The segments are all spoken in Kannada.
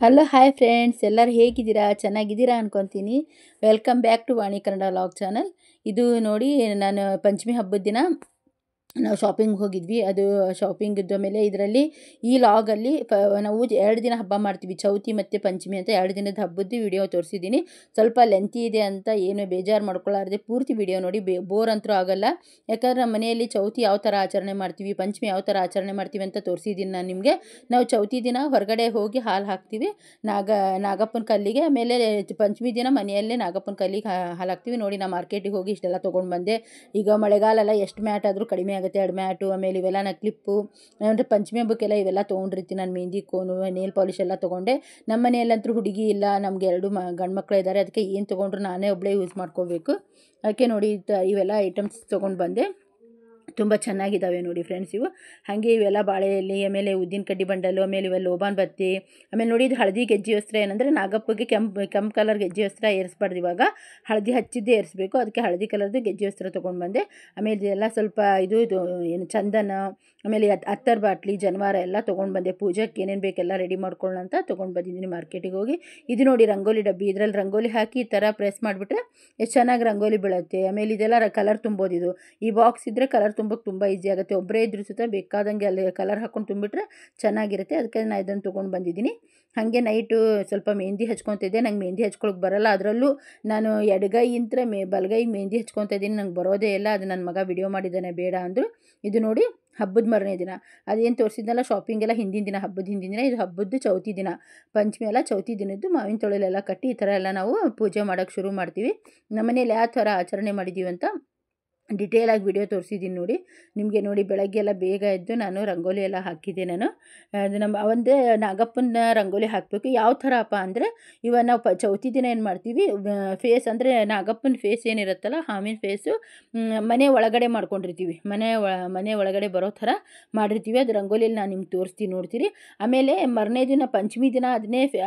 ಹಲೋ ಹಾಯ್ ಫ್ರೆಂಡ್ಸ್, ಎಲ್ಲರೂ ಹೇಗಿದ್ದೀರಾ? ಚೆನ್ನಾಗಿದ್ದೀರಾ ಅನ್ಕೊತೀನಿ. Welcome back to Vani Kannada vlog channel. ಇದು ನೋಡಿ, ನಾನು ಪಂಚಮಿ ಹಬ್ಬದ ದಿನ ನಾವು ಶಾಪಿಂಗ್ ಹೋಗಿದ್ವಿ. ಅದು ಶಾಪಿಂಗ್ ಇದ್ದ ಮೇಲೆ ಇದರಲ್ಲಿ ಈ ಲಾಗಲ್ಲಿ ನಾವು 2 ದಿನ ಹಬ್ಬ ಮಾಡ್ತೀವಿ, ಚೌತಿ ಮತ್ತು ಪಂಚಮಿ ಅಂತ 2 ದಿನದ ಹಬ್ಬದ್ದು ವಿಡಿಯೋ ತೋರಿಸಿದ್ದೀನಿ. ಸ್ವಲ್ಪ ಲೆಂತಿ ಇದೆ ಅಂತ ಏನು ಬೇಜಾರು ಮಾಡ್ಕೊಳ್ಳಾರ್ದೆ ಪೂರ್ತಿ ವಿಡಿಯೋ ನೋಡಿ, ಬೋರ್ ಅಂತೂ ಆಗಲ್ಲ. ಯಾಕಂದರೆ ನಮ್ಮ ಮನೆಯಲ್ಲಿ ಚೌತಿ ಯಾವ ಥರ ಆಚರಣೆ ಮಾಡ್ತೀವಿ, ಪಂಚಮಿ ಯಾವ ಥರ ಆಚರಣೆ ಮಾಡ್ತೀವಿ ಅಂತ ತೋರಿಸಿದ್ದೀನಿ ನಾನು ನಿಮಗೆ. ನಾವು ಚೌತಿ ದಿನ ಹೊರಗಡೆ ಹೋಗಿ ಹಾಲು ಹಾಕ್ತೀವಿ ನಾಗಪ್ಪನ ಕಲ್ಲಿಗೆ. ಆಮೇಲೆ ಪಂಚಮಿ ದಿನ ಮನೆಯಲ್ಲೇ ನಾಗಪ್ಪನ ಕಲ್ಲಿಗೆ ಹಾಲು ಹಾಕ್ತೀವಿ. ನೋಡಿ, ನಾನು ಮಾರ್ಕೆಟಿಗೆ ಹೋಗಿ ಇಷ್ಟೆಲ್ಲ ತೊಗೊಂಡು ಬಂದೆ. ಈಗ ಮಳೆಗಾಲೆಲ್ಲ ಎಷ್ಟು ಮ್ಯಾಟ್ ಆದರೂ ಕಡಿಮೆ ಆಗುತ್ತೆ, 2 ಮ್ಯಾಟು. ಆಮೇಲೆ ಇವೆಲ್ಲ ನಾನು ಕ್ಲಿಪ್ಪು ಅಂದರೆ ಪಂಚಮಿ ಹಬ್ಬಕ್ಕೆಲ್ಲ ಇವೆಲ್ಲ ತೊಗೊಂಡಿರ್ತೀನಿ. ನಾನು ಮೆಹಂದಿ ಕೋನು, ನೇಲ್ ಪಾಲಿಶ್ ಎಲ್ಲ ತೊಗೊಂಡೆ. ನಮ್ಮ ಮನೆಯಲ್ಲಂತೂ ಹುಡುಗಿ ಇಲ್ಲ, ನಮಗೆ 2 ಗಂಡು ಮಕ್ಕಳು ಇದ್ದಾರೆ. ಅದಕ್ಕೆ ಏನು ತೊಗೊಂಡ್ರು ನಾನೇ ಒಬ್ಬಳೇ ಯೂಸ್ ಮಾಡ್ಕೋಬೇಕು. ಅದಕ್ಕೆ ನೋಡಿ ಇವೆಲ್ಲ ಐಟಮ್ಸ್ ತೊಗೊಂಡು ಬಂದೆ. ತುಂಬ ಚೆನ್ನಾಗಿದ್ದಾವೆ ನೋಡಿ ಫ್ರೆಂಡ್ಸ್ ಇವು. ಹಾಗೆ ಇವೆಲ್ಲ ಬಾಳೆ ಎಲೆ, ಆಮೇಲೆ ಉದ್ದಿನ ಕಡ್ಡಿ ಬಂಡಲು, ಆಮೇಲೆ ಇವೆಲ್ಲ ಲೋಬಾನ್ ಬತ್ತಿ. ಆಮೇಲೆ ನೋಡಿ, ಇದು ಹಳದಿ ಗೆಜ್ಜೆ ವಸ್ತ್ರ. ಏನಂದರೆ ನಾಗಪ್ಪಗೆ ಕೆಂಪು ಕಲರ್ ಗೆಜ್ಜೆ ವಸ್ತ್ರ ಏರಿಸ್ಬಾರ್ದು, ಇವಾಗ ಹಳದಿ ಹಚ್ಚಿದ್ದೇ ಏರಿಸಬೇಕು. ಅದಕ್ಕೆ ಹಳದಿ ಕಲರ್ದು ಗೆಜ್ಜೆ ವಸ್ತ್ರ ತೊಗೊಂಡು ಬಂದೆ. ಆಮೇಲೆ ಇದೆಲ್ಲ ಸ್ವಲ್ಪ ಇದು ಏನು ಚಂದನ, ಆಮೇಲೆ ಅತ್ತರ್ ಬಾಟ್ಲಿ, ಜನವಾರ ಎಲ್ಲ ತೊಗೊಂಡು ಬಂದೆ. ಪೂಜೆಗೆ ಏನೇನು ಬೇಕೆಲ್ಲ ರೆಡಿ ಮಾಡ್ಕೊಳ್ಳೋಣ ಅಂತ ತೊಗೊಂಡು ಬಂದಿದ್ದೀನಿ ಮಾರ್ಕೆಟಿಗೆ ಹೋಗಿ. ಇದು ನೋಡಿ ರಂಗೋಲಿ ಡಬ್ಬಿ. ಇದರಲ್ಲಿ ರಂಗೋಲಿ ಹಾಕಿ ಈ ಥರ ಪ್ರೆಸ್ ಮಾಡಿಬಿಟ್ರೆ ಎಷ್ಟು ಚೆನ್ನಾಗಿ ರಂಗೋಲಿ ಬೀಳುತ್ತೆ. ಆಮೇಲೆ ಇದೆಲ್ಲ ಕಲರ್ ತುಂಬೋದು. ಈ ಬಾಕ್ಸ್ ಇದ್ದರೆ ಕಲರ್ ತುಂಬೋಕ್ಕೆ ತುಂಬ ಈಸಿ ಆಗುತ್ತೆ. ಒಬ್ಬರೇ ಇದ್ರೂ ಸುತ್ತ ಬೇಕಾದಂಗೆ ಅಲ್ಲಿ ಕಲರ್ ಹಾಕ್ಕೊಂಡು ತುಂಬಿಟ್ರೆ ಚೆನ್ನಾಗಿರುತ್ತೆ. ಅದಕ್ಕೆ ನಾನು ಇದನ್ನು ತೊಗೊಂಡು ಬಂದಿದ್ದೀನಿ. ಹಾಗೆ ನೈಟು ಸ್ವಲ್ಪ ಮೆಹಂದಿ ಹಚ್ಕೊತಿದ್ದೆ. ನಂಗೆ ಮೆಹಂದಿ ಹಚ್ಕೊಳಕ್ಕೆ ಬರೋಲ್ಲ, ಅದರಲ್ಲೂ ನಾನು ಎಡಗೈಯಿಂದ ಬಲಗೈ ಮೆಹಂದಿ ಹಚ್ಕೊತಾ ಇದ್ದೀನಿ. ನಂಗೆ ಬರೋದೇ ಇಲ್ಲ. ಅದು ನನ್ನ ಮಗ ವಿಡಿಯೋ ಮಾಡಿದ್ದಾನೆ, ಬೇಡ ಅಂದರು. ಇದು ನೋಡಿ, ಹಬ್ಬದ ಮರನೇ ದಿನ ಅದೇನು ತೋರಿಸಿದ್ನಲ್ಲ ಶಾಪಿಂಗ್ ಎಲ್ಲ ಹಿಂದಿನ ದಿನ, ಹಬ್ಬದ ಹಿಂದಿನ ದಿನ. ಇದು ಹಬ್ಬದ್ದು ಚೌತಿ ದಿನ. ಪಂಚಮಿ ಎಲ್ಲ ಚೌತಿ ದಿನದ್ದು ಮಾವಿನ ತೊಳೆಲೆಲ್ಲ ಕಟ್ಟಿ ಈ ಥರ ಎಲ್ಲ ನಾವು ಪೂಜೆ ಮಾಡೋಕ್ಕೆ ಶುರು ಮಾಡ್ತೀವಿ. ನಮ್ಮನೇಲಿ ಯಾವ ಥರ ಆಚರಣೆ ಮಾಡಿದ್ದೀವಿ ಅಂತ ಡಿಟೇಲಾಗಿ ವಿಡಿಯೋ ತೋರಿಸಿದ್ದೀನಿ ನೋಡಿ ನಿಮಗೆ. ನೋಡಿ, ಬೆಳಗ್ಗೆ ಎಲ್ಲ ಬೇಗ ಎದ್ದು ನಾನು ರಂಗೋಲಿ ಎಲ್ಲ ಹಾಕಿದ್ದೆ. ನಾನು ಅದು ಒಂದೇ ನಾಗಪ್ಪನ ರಂಗೋಲಿ ಹಾಕಬೇಕು. ಯಾವ ಥರ ಅಪ್ಪ ಅಂದರೆ, ಇವಾಗ ನಾವು ಚೌತಿ ದಿನ ಏನು ಮಾಡ್ತೀವಿ, ಫೇಸ್ ಅಂದರೆ ನಾಗಪ್ಪನ ಫೇಸ್ ಏನಿರುತ್ತಲ್ಲ, ಹಾವಿನ ಫೇಸು ಮನೆ ಒಳಗಡೆ ಮಾಡ್ಕೊಂಡಿರ್ತೀವಿ. ಮನೆ ಒಳಗಡೆ ಬರೋ ಥರ ಮಾಡಿರ್ತೀವಿ. ಅದು ರಂಗೋಲಿಯಲ್ಲಿ ನಾನು ನಿಮ್ಗೆ ತೋರಿಸ್ತೀನಿ, ನೋಡ್ತೀರಿ. ಆಮೇಲೆ ಮರನೇ ದಿನ ಪಂಚಮಿ ದಿನ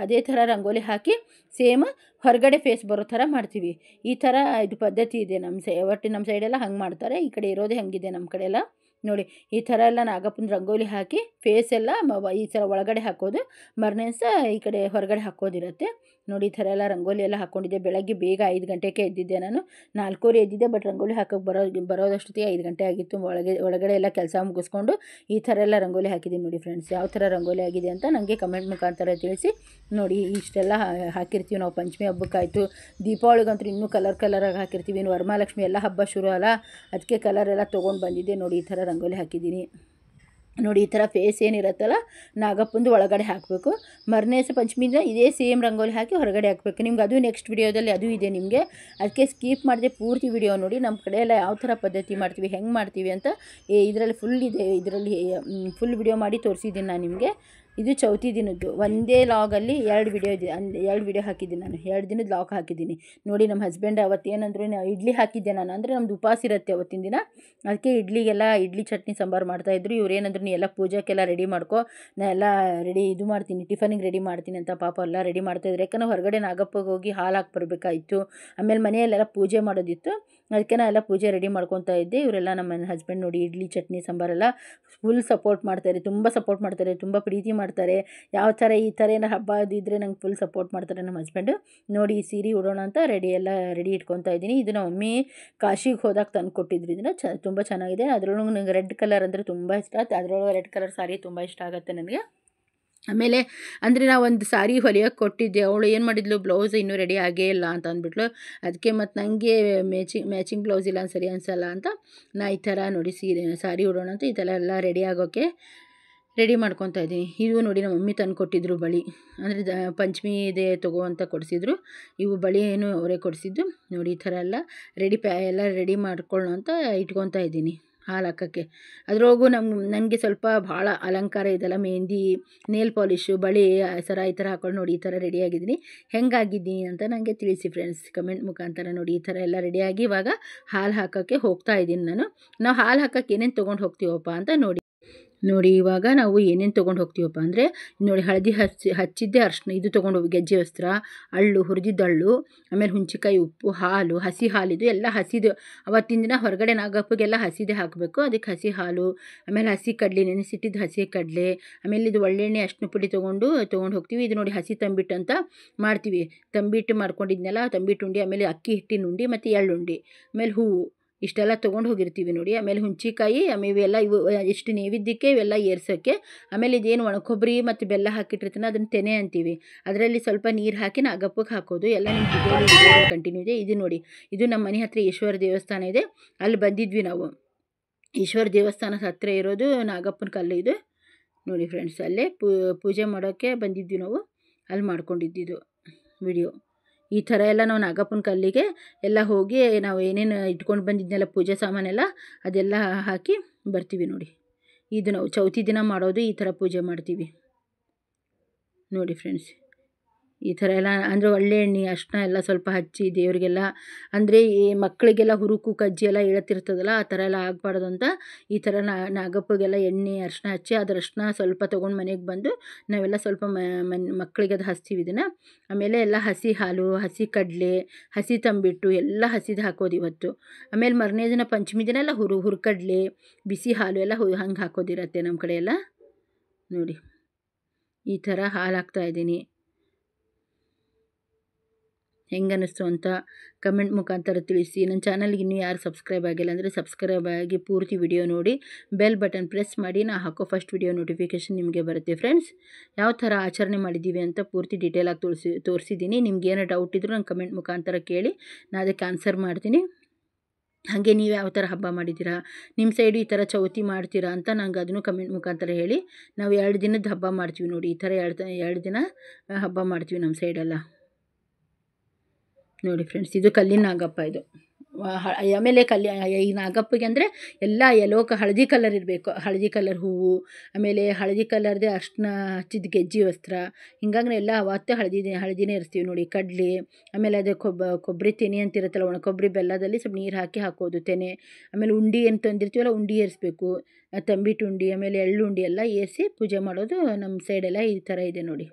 ಅದೇ ಥರ ರಂಗೋಲಿ ಹಾಕಿ ಸೇಮ್ ಹೊರಗಡೆ ಫೇಸ್ ಬರೋ ಥರ ಮಾಡ್ತೀವಿ. ಈ ಥರ ಇದು ಪದ್ಧತಿ ಇದೆ ನಮ್ಮ ಸೈಡೆಲ್ಲ ಹಂಗೆ ಮಾಡ್ತಾರೆ. ಈ ಕಡೆ ಇರೋದೇ ಹಂಗಿದೆ ನಮ್ಮ ಕಡೆ ಎಲ್ಲ. ನೋಡಿ, ಈ ಥರ ಎಲ್ಲ ನಾಗಪ್ಪನ ರಂಗೋಲಿ ಹಾಕಿ ಫೇಸ್ ಎಲ್ಲ ಈ ಥರ ಒಳಗಡೆ ಹಾಕೋದು, ಮರನೇ ದಿವಸ ಈ ಕಡೆ ಹೊರಗಡೆ ಹಾಕೋದಿರುತ್ತೆ. ನೋಡಿ, ಈ ಥರ ಎಲ್ಲ ರಂಗೋಲಿ ಎಲ್ಲ ಹಾಕ್ಕೊಂಡಿದ್ದೆ. ಬೆಳಗ್ಗೆ ಬೇಗ 5 ಗಂಟೆಗೆ ಎದ್ದಿದ್ದೆ ನಾನು. 4:15 ಎದ್ದಿದ್ದೆ, ಬಟ್ ರಂಗೋಲಿ ಹಾಕೋಕ್ಕೆ ಬರೋದಷ್ಟೊತ್ತಿಗೆ 5 ಗಂಟೆ ಆಗಿತ್ತು. ಒಳಗಡೆ ಎಲ್ಲ ಕೆಲಸ ಮುಗಿಸ್ಕೊಂಡು ಈ ಥರ ಎಲ್ಲ ರಂಗೋಲಿ ಹಾಕಿದ್ದೀನಿ. ನೋಡಿ ಫ್ರೆಂಡ್ಸ್, ಯಾವ ಥರ ರಂಗೋಲಿ ಆಗಿದೆ ಅಂತ ನನಗೆ ಕಮೆಂಟ್ ಮುಖಾಂತರ ತಿಳಿಸಿ. ನೋಡಿ, ಇಷ್ಟೆಲ್ಲ ಹಾಕಿರ್ತೀವಿ ನಾವು ಪಂಚಮಿ ಹಬ್ಬಕ್ಕಾಯಿತು. ದೀಪಾವಳಿಗಂತೂ ಇನ್ನೂ ಕಲರಾಗಿ ಹಾಕಿರ್ತೀವಿ. ಇನ್ನು ವರಮಹಾಲಕ್ಷ್ಮಿ ಎಲ್ಲ ಹಬ್ಬ ಶುರು ಅಲ್ಲ, ಅದಕ್ಕೆ ಕಲರ್ ಎಲ್ಲ ತೊಗೊಂಡು ಬಂದಿದ್ದೆ. ನೋಡಿ, ಈ ಥರ ರಂಗೋಲಿ ಹಾಕಿದ್ದೀನಿ. ನೋಡಿ, ಈ ಥರ ಫೇಸ್ ಏನಿರುತ್ತಲ್ಲ ನಾಗಪ್ಪಂದು ಒಳಗಡೆ ಹಾಕಬೇಕು. ಮರನೇ ದಿವಸ ಪಂಚಮಿಯಿಂದ ಇದೇ ಸೇಮ್ ರಂಗೋಲಿ ಹಾಕಿ ಹೊರಗಡೆ ಹಾಕಬೇಕು. ನಿಮ್ಗೆ ಅದು ನೆಕ್ಸ್ಟ್ ವಿಡಿಯೋದಲ್ಲಿ ಅದು ಇದೆ ನಿಮಗೆ. ಅದಕ್ಕೆ ಸ್ಕಿಪ್ ಮಾಡಿದೆ, ಪೂರ್ತಿ ವಿಡಿಯೋ ನೋಡಿ. ನಮ್ಮ ಕಡೆ ಎಲ್ಲ ಯಾವ ಥರ ಪದ್ಧತಿ ಮಾಡ್ತೀವಿ, ಹೆಂಗೆ ಮಾಡ್ತೀವಿ ಅಂತ ಇದರಲ್ಲಿ ಫುಲ್ ಇದೆ. ಇದರಲ್ಲಿ ಫುಲ್ ವಿಡಿಯೋ ಮಾಡಿ ತೋರಿಸಿದ್ದೀನಿ ನಾನು ನಿಮಗೆ. ಇದು ಚೌತಿ ದಿನದ್ದು ಒಂದೇ ಲಾಗಲ್ಲಿ 2 ವಿಡಿಯೋ ಇದೆ. 2 ವಿಡಿಯೋ ಹಾಕಿದ್ದೀನಿ ನಾನು. 2 ದಿನದ ಲಾಗ್ ಹಾಕಿದ್ದೀನಿ ನೋಡಿ. ನಮ್ಮ ಹಸ್ಬೆಂಡ್ ಅವತ್ತೇನಂದ್ರು, ಇಡ್ಲಿ ಹಾಕಿದ್ದೆ ನಾನು. ಅಂದರೆ ನಮ್ಮದು ಉಪವಾಸ ಇರುತ್ತೆ ಅವತ್ತಿನ ದಿನ. ಅದಕ್ಕೆ ಇಡ್ಲಿ ಚಟ್ನಿ ಸಾಂಬಾರು ಮಾಡ್ತಾಯಿದ್ರು. ಇವ್ರೇನಂದ್ರು, ನೀ ಎಲ್ಲ ಪೂಜೆಗೆಲ್ಲ ರೆಡಿ ಮಾಡ್ಕೊ, ನಾ ಎಲ್ಲ ರೆಡಿ ಇದು ಮಾಡ್ತೀನಿ, ಟಿಫನಿಗೆ ರೆಡಿ ಮಾಡ್ತೀನಿ ಅಂತ. ಪಾಪ ಎಲ್ಲ ರೆಡಿ ಮಾಡ್ತಾಯಿದ್ರು. ಯಾಕಂದರೆ ಹೊರಗಡೆ ನಾಗಪ್ಪಗೆ ಹೋಗಿ ಹಾಲು ಹಾಕಿ ಬರಬೇಕಾಯಿತು. ಆಮೇಲೆ ಮನೆಯಲ್ಲೆಲ್ಲ ಪೂಜೆ ಮಾಡೋದಿತ್ತು. ಅದಕ್ಕೆ ನಾ ಎಲ್ಲ ಪೂಜೆ ರೆಡಿ ಮಾಡ್ಕೊತಾ ಇದ್ದೆ. ಇವರೆಲ್ಲ ನಮ್ಮ ಹಸ್ಬೆಂಡ್ ನೋಡಿ ಇಡ್ಲಿ ಚಟ್ನಿ ಸಾಂಬಾರೆಲ್ಲ ಫುಲ್ ಸಪೋರ್ಟ್ ಮಾಡ್ತಾರೆ, ತುಂಬ ಸಪೋರ್ಟ್ ಮಾಡ್ತಾರೆ, ತುಂಬ ಪ್ರೀತಿ ಮಾಡ್ತಾರೆ. ಯಾವ ಥರ ಈ ಥರ ಏನೋ ಹಬ್ಬ ಇದ್ದರೆ ನಂಗೆ ಫುಲ್ ಸಪೋರ್ಟ್ ಮಾಡ್ತಾರೆ ನಮ್ಮ ಹಸ್ಬೆಂಡು. ನೋಡಿ, ಈ ಸೀರೆ ಉಡೋಣ ಅಂತ ರೆಡಿ ಇಟ್ಕೊತಾ ಇದ್ದೀನಿ. ಇದು ನಮ್ಮ ಮಮ್ಮಿ ಕಾಶಿಗೆ ಹೋದಾಗ ತಂದು ಕೊಟ್ಟಿದ್ರು. ಇದನ್ನು ತುಂಬ ಚೆನ್ನಾಗಿದೆ. ಅದರೊಳಗೆ ನನಗೆ ರೆಡ್ ಕಲರ್ ಅಂದರೆ ತುಂಬ ಇಷ್ಟ. ಅದರೊಳಗೆ ರೆಡ್ ಕಲರ್ ಸಾರಿ ತುಂಬ ಇಷ್ಟ ಆಗುತ್ತೆ ನನಗೆ. ಆಮೇಲೆ ಅಂದರೆ ನಾವು ಒಂದು ಸಾರಿ ಹೊಲಿಯೋಕ್ಕೆ ಕೊಟ್ಟಿದ್ದೆ. ಅವಳು ಏನು ಮಾಡಿದ್ಲು, ಬ್ಲೌಸ್ ಇನ್ನೂ ರೆಡಿ ಆಗೇ ಇಲ್ಲ ಅಂತ ಅಂದ್ಬಿಟ್ಲು. ಅದಕ್ಕೆ ಮತ್ತು ನನಗೆ ಮ್ಯಾಚಿಂಗ್ ಬ್ಲೌಸ್ ಇಲ್ಲ ಸರಿ ಅನಿಸಲ್ಲ ಅಂತ ನಾ ಈ ಥರ ನೋಡಿ ಸಾರಿ ಉಡೋಣ ಅಂತ ಈ ಥರ ಎಲ್ಲ ರೆಡಿ ಆಗೋಕ್ಕೆ ರೆಡಿ ಮಾಡ್ಕೊತಾ ಇದ್ದೀನಿ. ಇವು ನೋಡಿ, ನಮ್ಮ ಮಮ್ಮಿ ತಂದು ಕೊಟ್ಟಿದ್ರು ಬಳಿ. ಅಂದರೆ ಪಂಚಮಿ ಇದೆ ತಗೋ ಅಂತ ಕೊಡಿಸಿದ್ರು. ಇವು ಬಳಿ ಏನು ಅವರೇ ಕೊಡಿಸಿದ್ದು. ನೋಡಿ, ಈ ಥರ ಎಲ್ಲ ಎಲ್ಲ ರೆಡಿ ಮಾಡ್ಕೊಳ್ಳೋ ಅಂತ ಇಟ್ಕೊತಾ ಇದ್ದೀನಿ ಹಾಲು ಹಾಕೋಕ್ಕೆ. ಅದರೊಳಗೂ ನನಗೆ ಸ್ವಲ್ಪ ಭಾಳ ಅಲಂಕಾರ ಇದೆಲ್ಲ, ಮೆಹಂದಿ, ನೇಲ್ ಪಾಲಿಶು, ಬಳೆ, ಸರ ಈ ಥರ ಹಾಕೊಂಡು ನೋಡಿ ಈ ಥರ ರೆಡಿಯಾಗಿದ್ದೀನಿ. ಹೆಂಗಾಗಿದ್ದೀನಿ ಅಂತ ನನಗೆ ತಿಳಿಸಿ ಫ್ರೆಂಡ್ಸ್ ಕಮೆಂಟ್ ಮುಖಾಂತರ. ನೋಡಿ, ಈ ಥರ ಎಲ್ಲ ರೆಡಿಯಾಗಿ ಇವಾಗ ಹಾಲು ಹಾಕೋಕ್ಕೆ ಹೋಗ್ತಾ ಇದ್ದೀನಿ ನಾನು. ನಾವು ಹಾಲು ಹಾಕೋಕ್ಕೆ ಏನೇನು ತೊಗೊಂಡು ಹೋಗ್ತೀವಪ್ಪ ಅಂತ ನೋಡಿ. ನೋಡಿ ಇವಾಗ ನಾವು ಏನೇನು ತೊಗೊಂಡು ಹೋಗ್ತೀವಪ್ಪ ಅಂದರೆ ನೋಡಿ ಹಳದಿ ಹಚ್ಚಿದ್ದೆ ಅರ್ಶಿನ ಇದು ತೊಗೊಂಡು ಹೋಗಿ ಗೆಜ್ಜೆ ವಸ್ತ್ರ, ಅಳ್ಳು, ಹುರಿದಿದ್ದ ಅಳ್ಳು, ಆಮೇಲೆ ಹುಂಚಿಕಾಯಿ, ಉಪ್ಪು, ಹಾಲು, ಹಸಿ ಹಾಲಿದು ಎಲ್ಲ ಹಸಿದು ಅವತ್ತಿನ ದಿನ ಹೊರಗಡೆ ನಾಗಪ್ಪಗೆಲ್ಲ ಹಸಿದೇ ಹಾಕಬೇಕು. ಅದಕ್ಕೆ ಹಸಿ ಹಾಲು, ಆಮೇಲೆ ಹಸಿ ಕಡಲೆ, ನೆನೆಸಿಟ್ಟಿದ್ದು ಹಸಿ ಕಡಲೆ, ಆಮೇಲೆ ಇದು ಒಳ್ಳೆಣ್ಣೆ ಅರಿಶಿನ ಪುಡಿ ತೊಗೊಂಡು ಹೋಗ್ತೀವಿ. ಇದು ನೋಡಿ ಹಸಿ ತಂಬಿಟ್ಟು ಅಂತ ಮಾಡ್ತೀವಿ. ತಂಬಿಟ್ಟು ಮಾಡ್ಕೊಂಡಿದ್ನೆಲ್ಲ ತಂಬಿಟ್ಟು ಉಂಡೆ, ಆಮೇಲೆ ಅಕ್ಕಿ ಹಿಟ್ಟಿನ ಉಂಡೆ ಮತ್ತು ಎಳ್ಳುಂಡೆ, ಆಮೇಲೆ ಹೂವು ಇಷ್ಟೆಲ್ಲ ತೊಗೊಂಡು ಹೋಗಿರ್ತೀವಿ ನೋಡಿ. ಆಮೇಲೆ ಹುಂಚಿಕಾಯಿ, ಆಮೇಲೆ ಇವೆಲ್ಲ ಇವು ಇಷ್ಟು ನೈವೇದ್ಯಕ್ಕೆ ಇವೆಲ್ಲ ಏರ್ಸೋಕ್ಕೆ. ಆಮೇಲೆ ಇದೇನು ಒಣ ಕೊಬ್ಬರಿ ಮತ್ತು ಬೆಲ್ಲ ಹಾಕಿಟ್ಟಿರ್ತಾನೆ ಅದನ್ನು ತೆನೆ ಅಂತೀವಿ. ಅದರಲ್ಲಿ ಸ್ವಲ್ಪ ನೀರು ಹಾಕಿ ನಾಗಪ್ಪಗೆ ಹಾಕೋದು. ಎಲ್ಲ ನಿಮ್ಮ ಕಂಟಿನ್ಯೂ ಇದೆ. ಇದು ನೋಡಿ, ಇದು ನಮ್ಮ ಮನೆ ಹತ್ತಿರ ಈಶ್ವರ ದೇವಸ್ಥಾನ ಇದೆ, ಅಲ್ಲಿ ಬಂದಿದ್ವಿ ನಾವು. ಈಶ್ವರ ದೇವಸ್ಥಾನದ ಹತ್ತಿರ ಇರೋದು ನಾಗಪ್ಪನ ಕಲ್ಲು ಇದು ನೋಡಿ ಫ್ರೆಂಡ್ಸ್. ಅಲ್ಲೇ ಪೂಜೆ ಮಾಡೋಕ್ಕೆ ಬಂದಿದ್ವಿ ನಾವು, ಅಲ್ಲಿ ಮಾಡ್ಕೊಂಡಿದ್ದು ವಿಡಿಯೋ. ಈ ಥರ ಎಲ್ಲ ನಾವು ನಾಗಪ್ಪನ ಕಲ್ಲಿಗೆ ಎಲ್ಲ ಹೋಗಿ ನಾವು ಏನೇನು ಇಟ್ಕೊಂಡು ಬಂದಿದ್ನೆಲ್ಲ ಪೂಜೆ ಸಾಮಾನೆಲ್ಲ ಅದೆಲ್ಲ ಹಾಕಿ ಬರ್ತೀವಿ ನೋಡಿ. ಇದು ನಾವು ಚೌತಿ ದಿನ ಮಾಡೋದು, ಈ ಥರ ಪೂಜೆ ಮಾಡ್ತೀವಿ ನೋಡಿ ಫ್ರೆಂಡ್ಸ್. ಈ ಥರ ಎಲ್ಲ ಅಂದರೆ ಒಳ್ಳೆ ಎಣ್ಣೆ ಅರಿಶಿನ ಎಲ್ಲ ಸ್ವಲ್ಪ ಹಚ್ಚಿ ದೇವರಿಗೆಲ್ಲ, ಅಂದರೆ ಈ ಮಕ್ಕಳಿಗೆಲ್ಲ ಹುರುಕು ಕಜ್ಜಿ ಎಲ್ಲ ಇಳತ್ತಿರ್ತದಲ್ಲ, ಆ ಥರ ಎಲ್ಲ ಆಗಬಾರ್ದು ಅಂತ ಈ ಥರ ನಾಗಪ್ಪಗೆಲ್ಲ ಎಣ್ಣೆ ಅರಿಶಿನ ಹಚ್ಚಿ ಅದ್ರ ಅರಿಶಿನ ಸ್ವಲ್ಪ ತೊಗೊಂಡು ಮನೆಗೆ ಬಂದು ನಾವೆಲ್ಲ ಸ್ವಲ್ಪ ಮಕ್ಕಳಿಗೆ ಅದು ಹಚ್ತೀವಿ ಇದನ್ನು. ಆಮೇಲೆ ಎಲ್ಲ ಹಸಿ ಹಾಲು, ಹಸಿ ಕಡಲೆ, ಹಸಿ ತಂಬಿಟ್ಟು ಎಲ್ಲ ಹಸಿದು ಹಾಕೋದು ಇವತ್ತು. ಆಮೇಲೆ ಮರನೇ ದಿನ ಪಂಚಮಿ ದಿನ ಎಲ್ಲ ಹುರ್ಕಡ್ಲೆ, ಬಿಸಿ ಹಾಲು ಎಲ್ಲ ಹಂಗೆ ಹಾಕೋದಿರತ್ತೆ ನಮ್ಮ ಕಡೆ ಎಲ್ಲ ನೋಡಿ. ಈ ಥರ ಹಾಲು ಹಾಕ್ತಾಯಿದ್ದೀನಿ. ಹೆಂಗೆ ಅನ್ನಿಸ್ತು ಅಂತ ಕಮೆಂಟ್ ಮುಖಾಂತರ ತಿಳಿಸಿ. ನನ್ನ ಚಾನಲ್ಗೆ ಇನ್ನೂ ಯಾರು ಸಬ್ಸ್ಕ್ರೈಬ್ ಆಗಿಲ್ಲ ಅಂದರೆ ಸಬ್ಸ್ಕ್ರೈಬ್ ಆಗಿ ಪೂರ್ತಿ ವಿಡಿಯೋ ನೋಡಿ, ಬೆಲ್ ಬಟನ್ ಪ್ರೆಸ್ ಮಾಡಿ. ನಾ ಹಾಕೋ ಫಸ್ಟ್ ವಿಡಿಯೋ ನೋಟಿಫಿಕೇಷನ್ ನಿಮಗೆ ಬರುತ್ತೆ ಫ್ರೆಂಡ್ಸ್. ಯಾವ ಥರ ಆಚರಣೆ ಮಾಡಿದ್ದೀವಿ ಅಂತ ಪೂರ್ತಿ ಡೀಟೇಲಾಗಿ ತೋರಿಸಿದ್ದೀನಿ. ನಿಮ್ಗೆ ಏನೋ ಡೌಟ್ ಇದ್ದರೂ ನಂಗೆ ಕಮೆಂಟ್ ಮುಖಾಂತರ ಕೇಳಿ, ನಾನು ಅದಕ್ಕೆ ಆನ್ಸರ್ ಮಾಡ್ತೀನಿ. ಹಾಗೆ ನೀವು ಯಾವ ಥರ ಹಬ್ಬ ಮಾಡಿದ್ದೀರಾ, ನಿಮ್ಮ ಸೈಡು ಈ ಥರ ಚೌತಿ ಮಾಡ್ತೀರಾ ಅಂತ ನಂಗೆ ಅದನ್ನು ಕಮೆಂಟ್ ಮುಖಾಂತರ ಹೇಳಿ. ನಾವು 2 ದಿನದ ಹಬ್ಬ ಮಾಡ್ತೀವಿ ನೋಡಿ. ಈ ಥರ 2 ದಿನ ಹಬ್ಬ ಮಾಡ್ತೀವಿ ನಮ್ಮ ಸೈಡೆಲ್ಲ ನೋಡಿ ಫ್ರೆಂಡ್ಸ್. ಇದು ಕಲ್ಲಿನ ನಾಗಪ್ಪ ಇದು. ಆಮೇಲೆ ಈ ನಾಗಪ್ಪಗೆ ಅಂದರೆ ಎಲ್ಲ ಹಳದಿ ಕಲರ್ ಇರಬೇಕು, ಹಳದಿ ಕಲರ್ ಹೂವು, ಆಮೇಲೆ ಹಳದಿ ಕಲರ್ದೇ ಅರಿಶಿನ ಹಚ್ಚಿದ ಗೆಜ್ಜೆ ವಸ್ತ್ರ, ಹಿಂಗಾಗಿ ಎಲ್ಲ ಅವತ್ತೇ ಹಳದಿನೇ ಇರ್ತೀವಿ ನೋಡಿ. ಕಡಲೆ, ಆಮೇಲೆ ಅದು ಕೊಬ್ಬರಿ ತೆನೆ ಅಂತಿರುತ್ತಲ್ಲ, ಒಣ ಕೊಬ್ಬರಿ ಬೆಲ್ಲದಲ್ಲಿ ಸ್ವಲ್ಪ ನೀರು ಹಾಕಿ ಹಾಕೋದು ತೆನೆ. ಆಮೇಲೆ ಉಂಡೆ ಏನು ತಂದಿರ್ತೀವಲ್ಲ ಉಂಡೆ ಏರಿಸ್ಬೇಕು, ತಂಬಿಟ್ಟು ಉಂಡೆ, ಆಮೇಲೆ ಎಳ್ಳು ಉಂಡೆ ಎಲ್ಲ ಏರಿಸಿ ಪೂಜೆ ಮಾಡೋದು ನಮ್ಮ ಸೈಡೆಲ್ಲ ಈ ಥರ ಇದೆ ನೋಡಿ.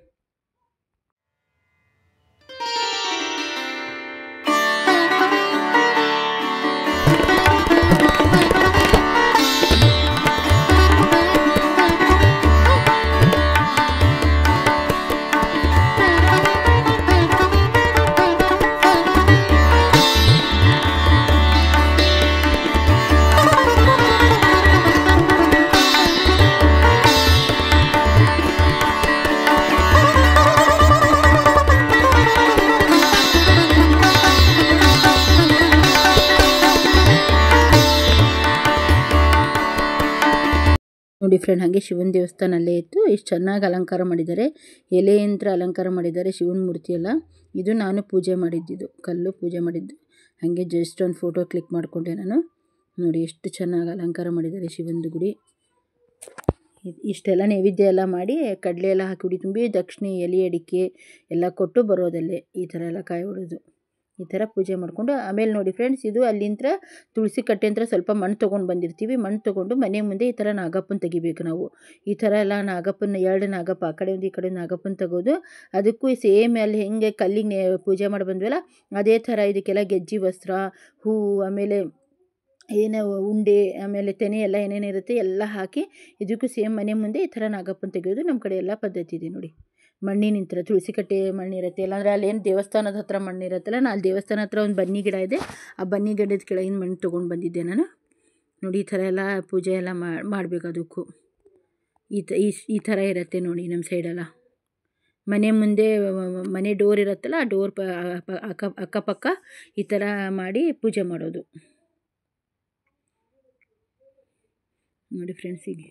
ನೋಡಿ ಫ್ರೆಂಡ್, ಹಾಗೆ ಶಿವನ ದೇವಸ್ಥಾನ ಅಲ್ಲೇ ಇತ್ತು. ಎಷ್ಟು ಚೆನ್ನಾಗಿ ಅಲಂಕಾರ ಮಾಡಿದ್ದಾರೆ, ಎಲೆಯಂತ್ರ ಅಲಂಕಾರ ಮಾಡಿದ್ದಾರೆ ಶಿವನ ಮೂರ್ತಿ ಎಲ್ಲ. ಇದು ನಾನು ಪೂಜೆ ಮಾಡಿದ್ದಿದ್ದು, ಕಲ್ಲು ಪೂಜೆ ಮಾಡಿದ್ದು. ಹಾಗೆ ಜಸ್ಟ್ ಒಂದು ಫೋಟೋ ಕ್ಲಿಕ್ ಮಾಡಿಕೊಂಡೆ ನಾನು ನೋಡಿ. ಎಷ್ಟು ಚೆನ್ನಾಗಿ ಅಲಂಕಾರ ಮಾಡಿದ್ದಾರೆ ಶಿವಂದು ಗುಡಿ. ಇಷ್ಟೆಲ್ಲ ನೈವೇದ್ಯ ಎಲ್ಲ ಮಾಡಿ ಕಡಲೆ ಎಲ್ಲ ಹಾಕಿ ಉಡಿ ತುಂಬಿ ದಕ್ಷಿಣೆ ಎಲೆ ಅಡಿಕೆ ಎಲ್ಲ ಕೊಟ್ಟು ಬರೋದಲ್ಲೇ ಈ ಥರ ಎಲ್ಲ ಕಾಯಿ ಹೊಡೆದು ಈ ಥರ ಪೂಜೆ ಮಾಡಿಕೊಂಡು. ಆಮೇಲೆ ನೋಡಿ ಫ್ರೆಂಡ್ಸ್, ಇದು ಅಲ್ಲಿಂದ ತುಳಸಿ ಕಟ್ಟೆ ಅಂತ ಸ್ವಲ್ಪ ಮಣ್ಣು ತೊಗೊಂಡು ಬಂದಿರ್ತೀವಿ. ಮಣ್ಣು ತೊಗೊಂಡು ಮನೆ ಮುಂದೆ ಈ ಥರ ನಾಗಪ್ಪನ ತೆಗಿಬೇಕು ನಾವು. ಈ ಥರ ಎಲ್ಲ ನಾಗಪ್ಪನ 2 ನಾಗಪ್ಪ ಆ ಕಡೆ ಒಂದು ಈ ಕಡೆ ನಾಗಪ್ಪನ ತೆಗೋದು. ಅದಕ್ಕೂ ಸೇಮ್ ಅಲ್ಲಿ ಹೆಂಗೆ ಕಲ್ಲಿಗೆ ಪೂಜೆ ಮಾಡಿ ಬಂದ್ವಲ್ಲ ಅದೇ ಥರ ಇದಕ್ಕೆಲ್ಲ ಗೆಜ್ಜೆ ವಸ್ತ್ರ, ಹೂವು, ಆಮೇಲೆ ಏನು ಉಂಡೆ, ಆಮೇಲೆ ತೆನೆ ಎಲ್ಲ ಏನೇನಿರುತ್ತೆ ಎಲ್ಲ ಹಾಕಿ ಇದಕ್ಕೂ ಸೇಮ್ ಮನೆ ಮುಂದೆ ಈ ಥರ ನಾಗಪ್ಪನ ತೆಗೆಯೋದು ನಮ್ಮ ಕಡೆ ಎಲ್ಲ ಪದ್ಧತಿ ಇದೆ ನೋಡಿ. ಮಣ್ಣಿನಿಂದ ತುಳಸಿ ಕಟ್ಟೆ ಮಣ್ಣಿರುತ್ತೆ, ಇಲ್ಲಾಂದರೆ ಅಲ್ಲೇನು ದೇವಸ್ಥಾನದ ಹತ್ರ ಮಣ್ಣಿರುತ್ತಲ್ಲ, ನಾನು ಅಲ್ಲಿ ದೇವಸ್ಥಾನ ಹತ್ರ ಒಂದು ಬನ್ನಿ ಗಿಡ ಇದೆ, ಆ ಬನ್ನಿ ಗಿಡದ ಕೆಳಗಿನ ಮಣ್ಣು ತೊಗೊಂಡು ಬಂದಿದ್ದೆ ನಾನು ನೋಡಿ. ಈ ಥರ ಎಲ್ಲ ಪೂಜೆ ಎಲ್ಲ ಮಾಡಬೇಕು. ಅದಕ್ಕೂ ಈ ಥರ ಇರುತ್ತೆ ನೋಡಿ ನಮ್ಮ ಸೈಡೆಲ್ಲ. ಮನೆ ಮುಂದೆ ಮನೆ ಡೋರ್ ಇರುತ್ತಲ್ಲ, ಆ ಡೋರ್ ಅಕ್ಕಪಕ್ಕ ಈ ಥರ ಮಾಡಿ ಪೂಜೆ ಮಾಡೋದು ನೋಡಿ ಫ್ರೆಂಡ್ಸ್. ಹೀಗೆ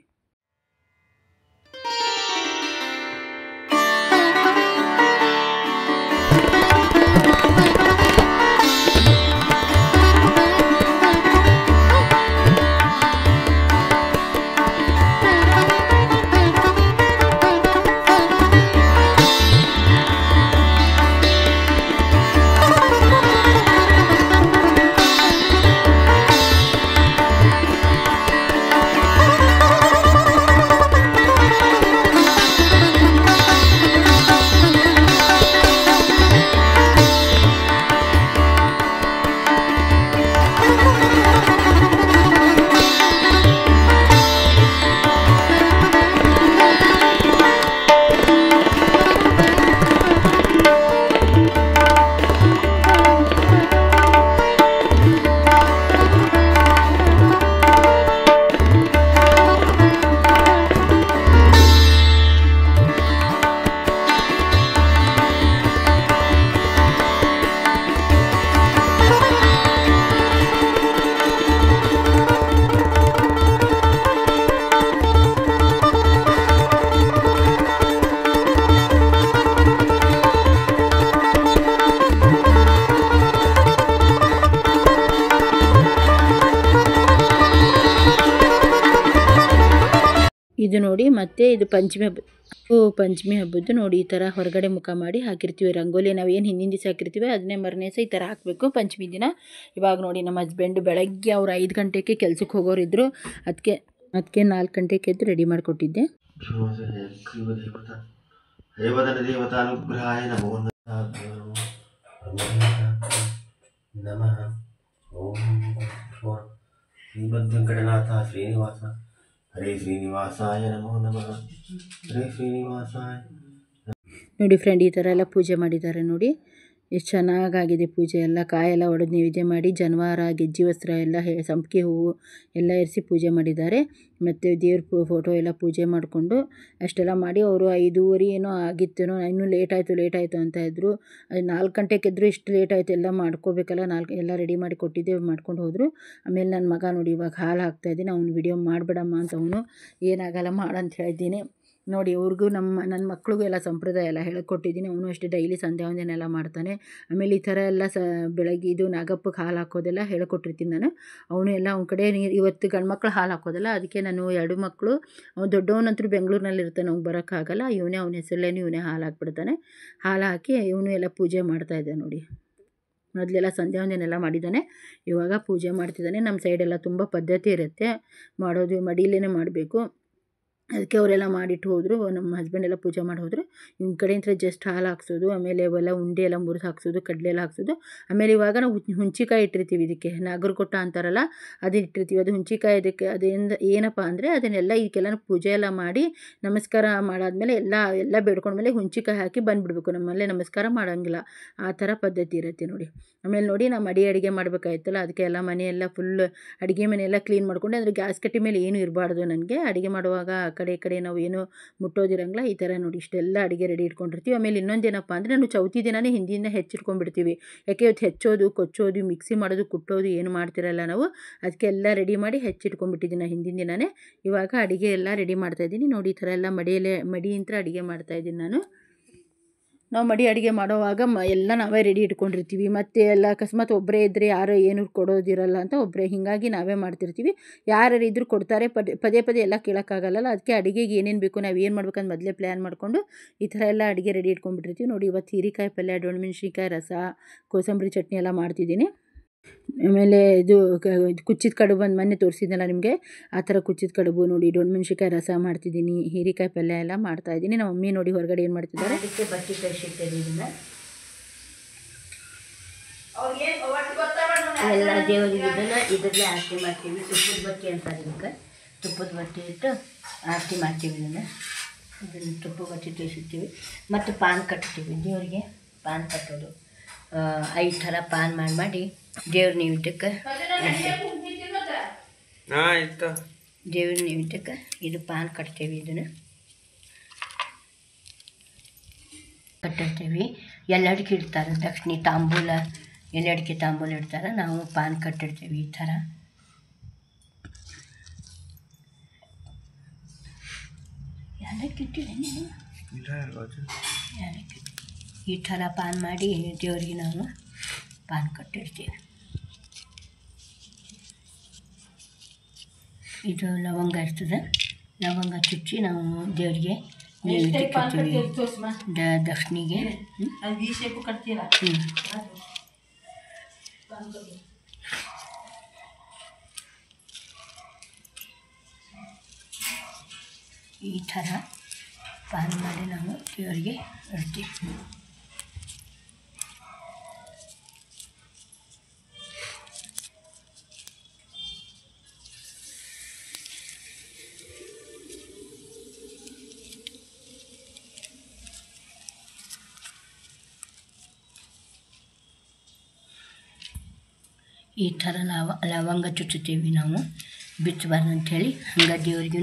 ಮತ್ತು ಇದು ಪಂಚಮಿ ಹಬ್ಬದ್ದು ನೋಡಿ ಈ ಥರ ಹೊರಗಡೆ ಮುಖ ಮಾಡಿ ಹಾಕಿರ್ತೀವಿ ರಂಗೋಲಿ. ನಾವು ಏನು ಹಿಂದಿನ ದಿವಸ ಹಾಕಿರ್ತೀವಿ ಅದನ್ನೇ ಮರನೇ ದಿವಸ ಈ ಥರ ಹಾಕಬೇಕು ಪಂಚಮಿ ದಿನ. ಇವಾಗ ನೋಡಿ ನಮ್ಮ ಹಸ್ಬೆಂಡು ಬೆಳಗ್ಗೆ ಅವ್ರು 5 ಗಂಟೆಗೆ ಕೆಲ್ಸಕ್ಕೆ ಹೋಗೋರಿದ್ರು, ಅದಕ್ಕೆ 4 ಗಂಟೆಗೆ ಎದ್ದು ರೆಡಿ ಮಾಡಿಕೊಟ್ಟಿದ್ದೆ. ನಮಃ ಓಂ ಶ್ರೀಮದ್ವೆಂಕಟನಾಥ ಶ್ರೀನಿವಾಸ ಹರೇ ಶ್ರೀನಿವಾಸಾಯ ನಮೋ ನಮಃ ಹರೇ ಶ್ರೀನಿವಾಸಾಯ. ನೋಡಿ ಫ್ರೆಂಡ್, ಈ ಥರ ಎಲ್ಲ ಪೂಜೆ ಮಾಡಿದ್ದಾರೆ ನೋಡಿ, ಎಷ್ಟು ಚೆನ್ನಾಗಾಗಿದೆ ಪೂಜೆ ಎಲ್ಲ. ಕಾಯೆಲ್ಲ ಒಡೆದು ನೈವೇದ್ಯ ಮಾಡಿ ಜನವಾರ, ಗೆಜ್ಜೆ ವಸ್ತ್ರ ಎಲ್ಲ, ಸಂಪಿಗೆ ಹೂವು ಎಲ್ಲ ಇರಿಸಿ ಪೂಜೆ ಮಾಡಿದ್ದಾರೆ. ಮತ್ತು ದೇವ್ರ ಫೋಟೋ ಎಲ್ಲ ಪೂಜೆ ಮಾಡಿಕೊಂಡು ಅಷ್ಟೆಲ್ಲ ಮಾಡಿ ಅವರು 5:30 ಏನೋ ಆಗಿತ್ತೇನೋ, ಇನ್ನೂ ಲೇಟ್ ಆಯಿತು ಅಂತ ಇದ್ದರು. 4 ಗಂಟೆಗೆ ಎದ್ದರು, ಇಷ್ಟು ಲೇಟ್ ಆಯಿತು ಎಲ್ಲ ಮಾಡ್ಕೋಬೇಕಲ್ಲ, ಎಲ್ಲ ರೆಡಿ ಮಾಡಿ ಕೊಟ್ಟಿದ್ದೆ, ಮಾಡ್ಕೊಂಡು ಹೋದರು. ಆಮೇಲೆ ನನ್ನ ಮಗ ನೋಡಿ ಇವಾಗ ಹಾಲು ಹಾಕ್ತಾಯಿದ್ದೀನಿ. ಅವ್ನು ವಿಡಿಯೋ ಮಾಡಬೇಡಮ್ಮ ಅಂತ, ಅವನು ಏನಾಗಲ್ಲ ಮಾಡಂತ ಹೇಳಿದ್ದೀನಿ ನೋಡಿ. ಅವ್ರಿಗೂ ನನ್ನ ಮಕ್ಳಿಗೂ ಎಲ್ಲ ಸಂಪ್ರದಾಯ ಎಲ್ಲ ಹೇಳ್ಕೊಟ್ಟಿದ್ದೀನಿ. ಅವನು ಅಷ್ಟೇ ಡೈಲಿ ಸಂಧ್ಯಾ ವಂದನೆಲ್ಲ ಮಾಡ್ತಾನೆ. ಆಮೇಲೆ ಈ ಥರ ಎಲ್ಲ ಬೆಳಗ್ಗೆ ಇದು ನಾಗಪ್ಪಗೆ ಹಾಲು ಹಾಕೋದೆಲ್ಲ ಹೇಳ್ಕೊಟ್ಟಿರ್ತೀನಿ ನಾನು. ಅವನು ಎಲ್ಲ ಅವ್ನ ಕಡೆ ಇವತ್ತು ಗಂಡು ಮಕ್ಳು ಹಾಲು ಹಾಕೋದಲ್ಲ, ಅದಕ್ಕೆ ನಾನು 2 ಮಕ್ಕಳು, ಅವ್ನು ದೊಡ್ಡವನಂತರೂ ಬೆಂಗಳೂರಿನಲ್ಲಿ ಇರ್ತಾನೆ, ಅವ್ನು ಬರೋಕ್ಕಾಗಲ್ಲ. ಅವನ ಹೆಸರಲ್ಲೇನು ಇವನೇ ಹಾಲು ಹಾಕ್ಬಿಡ್ತಾನೆ. ಹಾಲು ಹಾಕಿ ಇವನು ಎಲ್ಲ ಪೂಜೆ ಮಾಡ್ತಾಯಿದ್ದೆ ನೋಡಿ. ಮೊದಲೆಲ್ಲ ಸಂಧ್ಯಾ ವಂದನೆಲ್ಲ ಮಾಡಿದ್ದಾನೆ, ಇವಾಗ ಪೂಜೆ ಮಾಡ್ತಿದ್ದಾನೆ. ನಮ್ಮ ಸೈಡೆಲ್ಲ ತುಂಬ ಪದ್ಧತಿ ಇರುತ್ತೆ ಮಾಡೋದು, ಮಡಿಲೇ ಮಾಡಬೇಕು. ಅದಕ್ಕೆ ಅವರೆಲ್ಲ ಮಾಡಿಟ್ಟು ಹೋದರು. ನಮ್ಮ ಹಸ್ಬೆಂಡ್ ಎಲ್ಲ ಪೂಜೆ ಮಾಡಿ ಹೋದರು. ಇವ್ನ ಕಡೆಯಿಂದ ಜಸ್ಟ್ ಹಾಲು ಹಾಕ್ಸೋದು, ಆಮೇಲೆ ಅವೆಲ್ಲ ಉಂಡೆ ಎಲ್ಲ ಮುರಿದು ಹಾಕ್ಸೋದು, ಕಡಲೆ ಎಲ್ಲ ಹಾಕ್ಸೋದು. ಆಮೇಲೆ ಇವಾಗ ನಾವು ಹುಂಚಿಕಾಯಿ ಇಟ್ಟಿರ್ತೀವಿ, ಇದಕ್ಕೆ ನಾಗರಕೊಟ್ಟ ಅಂತಾರಲ್ಲ ಅದು ಇಟ್ಟಿರ್ತೀವಿ. ಅದು ಹುಂಚಿಕಾಯಿ ಇದಕ್ಕೆ ಅದರಿಂದ ಏನಪ್ಪ ಅಂದರೆ ಅದನ್ನೆಲ್ಲ ಇದಕ್ಕೆಲ್ಲ ಪೂಜೆ ಎಲ್ಲ ಮಾಡಿ ನಮಸ್ಕಾರ ಮಾಡಾದ್ಮೇಲೆ ಎಲ್ಲ ಬೇಡ್ಕೊಂಡ್ಮೇಲೆ ಹುಂಚಿಕಾಯಿ ಹಾಕಿ ಬಂದುಬಿಡ್ಬೇಕು. ನಮ್ಮಲ್ಲೇ ನಮಸ್ಕಾರ ಮಾಡೋಂಗಿಲ್ಲ, ಆ ಥರ ಪದ್ಧತಿ ಇರುತ್ತೆ ನೋಡಿ. ಆಮೇಲೆ ನೋಡಿ ನಾವು ಅಡುಗೆ ಮಾಡಬೇಕಾಯ್ತಲ್ಲ, ಅದಕ್ಕೆ ಎಲ್ಲ ಮನೆಯೆಲ್ಲ ಫುಲ್ ಅಡುಗೆ ಮನೆಯೆಲ್ಲ ಕ್ಲೀನ್ ಮಾಡಿಕೊಂಡೆ. ಅಂದರೆ ಗ್ಯಾಸ್ ಕಟ್ಟಿ ಮೇಲೆ ಏನೂ ಇರಬಾರ್ದು ನನಗೆ. ಅಡುಗೆ ಮಾಡುವಾಗ ಆ ಕಡೆ ನಾವು ಏನು ಮುಟ್ಟೋದಿರಂಗಿಲ್ಲ. ಈ ಥರ ನೋಡಿ ಇಷ್ಟೆಲ್ಲ ಅಡುಗೆ ರೆಡಿ ಇಟ್ಕೊಂಡಿರ್ತೀವಿ. ಆಮೇಲೆ ಇನ್ನೊಂದೇನಪ್ಪ ಅಂದರೆ ನಾನು ಚೌತಿ ದಿನವೇ ಹಿಂದಿನ ಹೆಚ್ಚಿಟ್ಕೊಂಡ್ಬಿಡ್ತೀವಿ. ಯಾಕೆ ಇವತ್ತು ಹೆಚ್ಚೋದು, ಕೊಚ್ಚೋದು, ಮಿಕ್ಸಿ ಮಾಡೋದು, ಕುಟ್ಟೋದು ಏನು ಮಾಡ್ತಿರಲ್ಲ ನಾವು, ಅದಕ್ಕೆ ಎಲ್ಲ ರೆಡಿ ಮಾಡಿ ಹೆಚ್ಚಿಟ್ಕೊಂಡ್ಬಿಟ್ಟಿದ್ದೀನಿ ಹಿಂದಿನ ದಿನವೇ. ಇವಾಗ ಅಡುಗೆ ಎಲ್ಲ ರೆಡಿ ಮಾಡ್ತಾಯಿದ್ದೀನಿ ನೋಡಿ. ಈ ಥರ ಎಲ್ಲ ಮಡಿಯಿಂದ ಅಡುಗೆ ಮಾಡ್ತಾಯಿದ್ದೀನಿ ನಾನು. ನಾವು ಅಡುಗೆ ಮಾಡೋವಾಗ ಎಲ್ಲ ನಾವೇ ರೆಡಿ ಇಟ್ಕೊಂಡಿರ್ತೀವಿ. ಮತ್ತು ಎಲ್ಲ ಅಕಸ್ಮಾತ್ ಒಬ್ಬರೇ ಇದ್ದರೆ ಯಾರು ಏನೂ ಕೊಡೋದಿರಲ್ಲ ಅಂತ ಒಬ್ಬರೇ, ಹೀಗಾಗಿ ನಾವೇ ಮಾಡ್ತಿರ್ತೀವಿ. ಯಾರು ಇದ್ದರೂ ಕೊಡ್ತಾರೆ, ಪದೇ ಎಲ್ಲ ಕೇಳೋಕ್ಕಾಗಲ್ಲ. ಅದಕ್ಕೆ ಅಡುಗೆಗೆ ಏನೇನು ಬೇಕು, ನಾವು ಏನು ಮಾಡ್ಬೇಕಂತ ಮೊದಲೇ ಪ್ಲ್ಯಾನ್ ಮಾಡಿಕೊಂಡು ಈ ಥರ ಎಲ್ಲ ಅಡುಗೆ ರೆಡಿ ಇಟ್ಕೊಂಡ್ಬಿಟ್ಟಿರ್ತೀವಿ ನೋಡಿ. ಇವತ್ತು ಹೀರೆಕಾಯಿ ಪಲ್ಯ, ದೊಣ್ಣೆಮೆಣ್ಸಿನ್ಕಾಯಿ ರಸ, ಕೋಸಂಬರಿ ಚಟ್ನಿ ಎಲ್ಲ ಮಾಡ್ತಿದ್ದೀನಿ. ಆಮೇಲೆ ಇದು ಕುಚ್ಚಿದ ಕಡುಬು ಒಂದು ಮೊನ್ನೆ ತೋರಿಸಿದ್ನಲ್ಲ ನಿಮಗೆ, ಆ ಥರ ಕುಚ್ಚಿದ ಕಡುಬು ನೋಡಿ, ದೊಣ್ಣೆಮೆಣ್ಸಿನ್ಕಾಯಿ ರಸ ಮಾಡ್ತಿದ್ದೀನಿ, ಹೀರೆಕಾಯಿ ಪಲ್ಯ ಎಲ್ಲ ಮಾಡ್ತಾಯಿದ್ದೀನಿ. ನಮ್ಮ ಮಮ್ಮಿ ನೋಡಿ ಹೊರಗಡೆ ಏನು ಮಾಡ್ತಿದ್ದಾರೆ, ಅದಕ್ಕೆ ಬಟ್ಟೆ ತರಿಸಿರ್ತೀನಿ. ಎಲ್ಲ ದೇವರಿಗೆ ಇದರಲ್ಲೇ ಆರತಿ ಮಾಡ್ತೀವಿ. ತುಪ್ಪದ ಬಟ್ಟೆ ಅಂತಾರೆ ಇದಕ್ಕೆ, ತುಪ್ಪದ ಬಟ್ಟೆ ಇಟ್ಟು ಆರತಿ ಮಾಡ್ತೀವಿ. ಇದನ್ನು ತುಪ್ಪದ ಬಟ್ಟೆ ತರಿಸಿರ್ತೀವಿ. ಮತ್ತು ಪಾನ್ ಕಟ್ತೀವಿ ದೇವರಿಗೆ. ಪಾನ್ ಕಟ್ಟೋದು 5 ಥರ ಪಾನ್ ಮಾಡಿ ದೇವ್ರ ನೈವೇದ್ಯಕ್ಕೆ ದೇವ್ರ ನೈವೇದ್ಯಕ್ಕೆ ಇದು ಪಾನ್ ಕಟ್ತೇವೆ. ಇದನ್ನು ಕಟ್ಟಿರ್ತೀವಿ. ಎಲ್ಲಡಿಕೆ ಇಡ್ತಾರೆ, ದಕ್ಷಿಣೆ ತಾಂಬೂಲ, ಎಲ್ಲಡಿಕೆ ತಾಂಬೂಲ ಇಡ್ತಾರೆ. ನಾವು ಪಾನ್ ಕಟ್ಟಿರ್ತೀವಿ ಈ ಥರ. ಈ ಥರ ಪಾನ್ ಮಾಡಿ ದೇವರಿಗೆ ನಾವು ಪಾನ್ ಕಟ್ಟಿರ್ತೀವಿ. ಇದು ಲವಂಗ ಇರ್ತದೆ, ಲವಂಗ ಚುಚ್ಚಿ ನಾವು ದೇವರಿಗೆ ನೈವೇದ್ಯಕ್ಕಿರ್ತೀವಿ. ದಕ್ಷಿಣಿಗೆ ಈ ಥರ ಪಾನ್ ಮಾಡಿ ನಾವು ದೇವರಿಗೆ ಇಡ್ತೀವಿ. ಈ ಥರ ಲವಂಗ ಚುಚ್ಚುತ್ತೀವಿ ನಾವು, ಬಿಚ್ಚಬಾರ್ದು ಅಂಥೇಳಿ. ಹಂಗೆ ದೇವ್ರಿಗೂ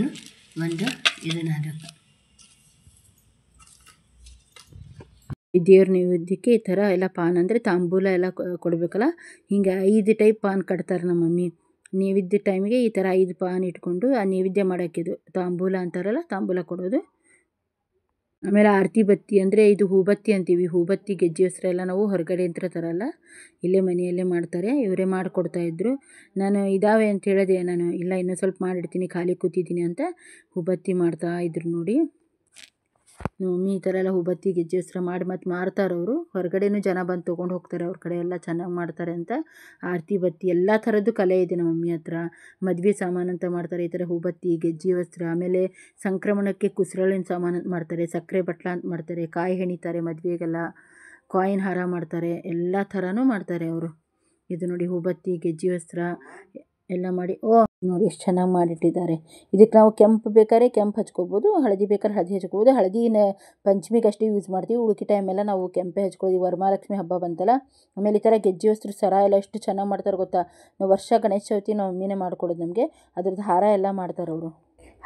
ಒಂದು ಇದನ್ನಾಗಬೇಕು. ಈ ದೇವ್ರ ನೈವೇದ್ಯಕ್ಕೆ ಈ ಥರ ಎಲ್ಲ ಪಾನ್ ಅಂದರೆ ತಾಂಬೂಲ ಎಲ್ಲ ಕೊಡಬೇಕಲ್ಲ, ಹಿಂಗೆ 5 ಟೈಪ್ ಪಾನ್ ಕಟ್ತಾರೆ ನಮ್ಮ ಮಮ್ಮಿ. ನೈವೇದ್ಯ ಟೈಮಿಗೆ ಈ ಥರ 5 ಪಾನ್ ಇಟ್ಕೊಂಡು ಆ ನೈವೇದ್ಯ ಮಾಡೋಕ್ಕಿದು ತಾಂಬೂಲ ಅಂತಾರಲ್ಲ, ತಾಂಬೂಲ ಕೊಡೋದು. ಆಮೇಲೆ ಆರತಿ ಬತ್ತಿ ಅಂದರೆ ಇದು ಹೂಬತ್ತಿ ಅಂತೀವಿ. ಹೂಬತ್ತಿ ಗೆಜ್ಜೆ ವಸ್ತ್ರ ಎಲ್ಲ ನಾವು ಹೊರಗಡೆ ಅಂತ ತರಲ್ಲ, ಇಲ್ಲೇ ಮನೆಯಲ್ಲೇ ಮಾಡ್ತಾರೆ, ಇವರೇ ಮಾಡಿಕೊಡ್ತಾಯಿದ್ರು. ನಾನು ಇದ್ದಾವೆ ಅಂತ ಹೇಳಿದೆ, ನಾನು ಇಲ್ಲ ಇನ್ನೂ ಸ್ವಲ್ಪ ಮಾಡಿಡ್ತೀನಿ ಖಾಲಿ ಕೂತಿದ್ದೀನಿ ಅಂತ ಹೂಬತ್ತಿ ಮಾಡ್ತಾಯಿದ್ರು ನೋಡಿ. ಮಮ್ಮಿ ಈ ಥರ ಎಲ್ಲ ಹೂಬತ್ತಿ ಗೆಜ್ಜೆ ವಸ್ತ್ರ ಮಾಡಿ ಮತ್ತು ಮಾರ್ತಾರವರು. ಹೊರಗಡೆನೂ ಜನ ಬಂದು ತೊಗೊಂಡು ಹೋಗ್ತಾರೆ, ಅವ್ರ ಕಡೆ ಎಲ್ಲ ಚೆನ್ನಾಗಿ ಮಾಡ್ತಾರೆ ಅಂತ. ಆರತಿ ಬತ್ತಿ ಎಲ್ಲ ಥರದ್ದು ಕಲೆ ಇದೆ ನಮ್ಮ ಮಮ್ಮಿ ಹತ್ರ. ಮದುವೆ ಸಾಮಾನು ಅಂತ ಮಾಡ್ತಾರೆ, ಈ ಥರ ಹೂಬತ್ತಿ ಗೆಜ್ಜೆ ವಸ್ತ್ರ. ಆಮೇಲೆ ಸಂಕ್ರಮಣಕ್ಕೆ ಕುಸ್ರಳಿನ ಸಾಮಾನು ಅಂತ ಮಾಡ್ತಾರೆ, ಸಕ್ಕರೆ ಬಟ್ಲ ಅಂತ ಮಾಡ್ತಾರೆ, ಕಾಯಿ ಹೆಣಿತಾರೆ ಮದುವೆಗೆಲ್ಲ, ಕಾಯಿನ್ ಹಾರ ಮಾಡ್ತಾರೆ, ಎಲ್ಲ ಥರನೂ ಮಾಡ್ತಾರೆ ಅವರು. ಇದು ನೋಡಿ ಹೂಬತ್ತಿ ಗೆಜ್ಜೆ ವಸ್ತ್ರ ಎಲ್ಲ ಮಾಡಿ ನೋಡಿ ಎಷ್ಟು ಚೆನ್ನಾಗಿ ಮಾಡಿಟ್ಟಿದ್ದಾರೆ. ಇದಕ್ಕೆ ನಾವು ಕೆಂಪು ಬೇಕಾದ್ರೆ ಕೆಂಪು ಹಚ್ಕೋಬೋದು, ಹಳದಿ ಬೇಕಾದ್ರೆ ಹಳದಿ ಹಚ್ಕೋಬೋದು. ಹಳದಿನ ಪಂಚಮಿಗೆ ಅಷ್ಟೇ ಯೂಸ್ ಮಾಡ್ತೀವಿ, ಉಳುಕಿ ಟೈಮೆಲ್ಲ ನಾವು ಕೆಂಪೇ ಹಚ್ಕೊಳ್ಳಿ. ವರಮಹಾಲಕ್ಷ್ಮಿ ಹಬ್ಬ ಬಂತಲ್ಲ, ಆಮೇಲೆ ಈ ಥರ ಗೆಜ್ಜೆ ವಸ್ತ್ರ ಸರ ಎಲ್ಲ ಎಷ್ಟು ಚೆನ್ನಾಗಿ ಮಾಡ್ತಾರೆ ಗೊತ್ತಾ. ನಾವು ವರ್ಷ ಗಣೇಶ ಚೌತಿ ನಾವು ಮಮ್ಮಿನೇ ಮಾಡ್ಕೊಡೋದು ನಮಗೆ. ಅದ್ರದ್ದು ಹಾರ ಎಲ್ಲ ಮಾಡ್ತಾರೆ ಅವರು,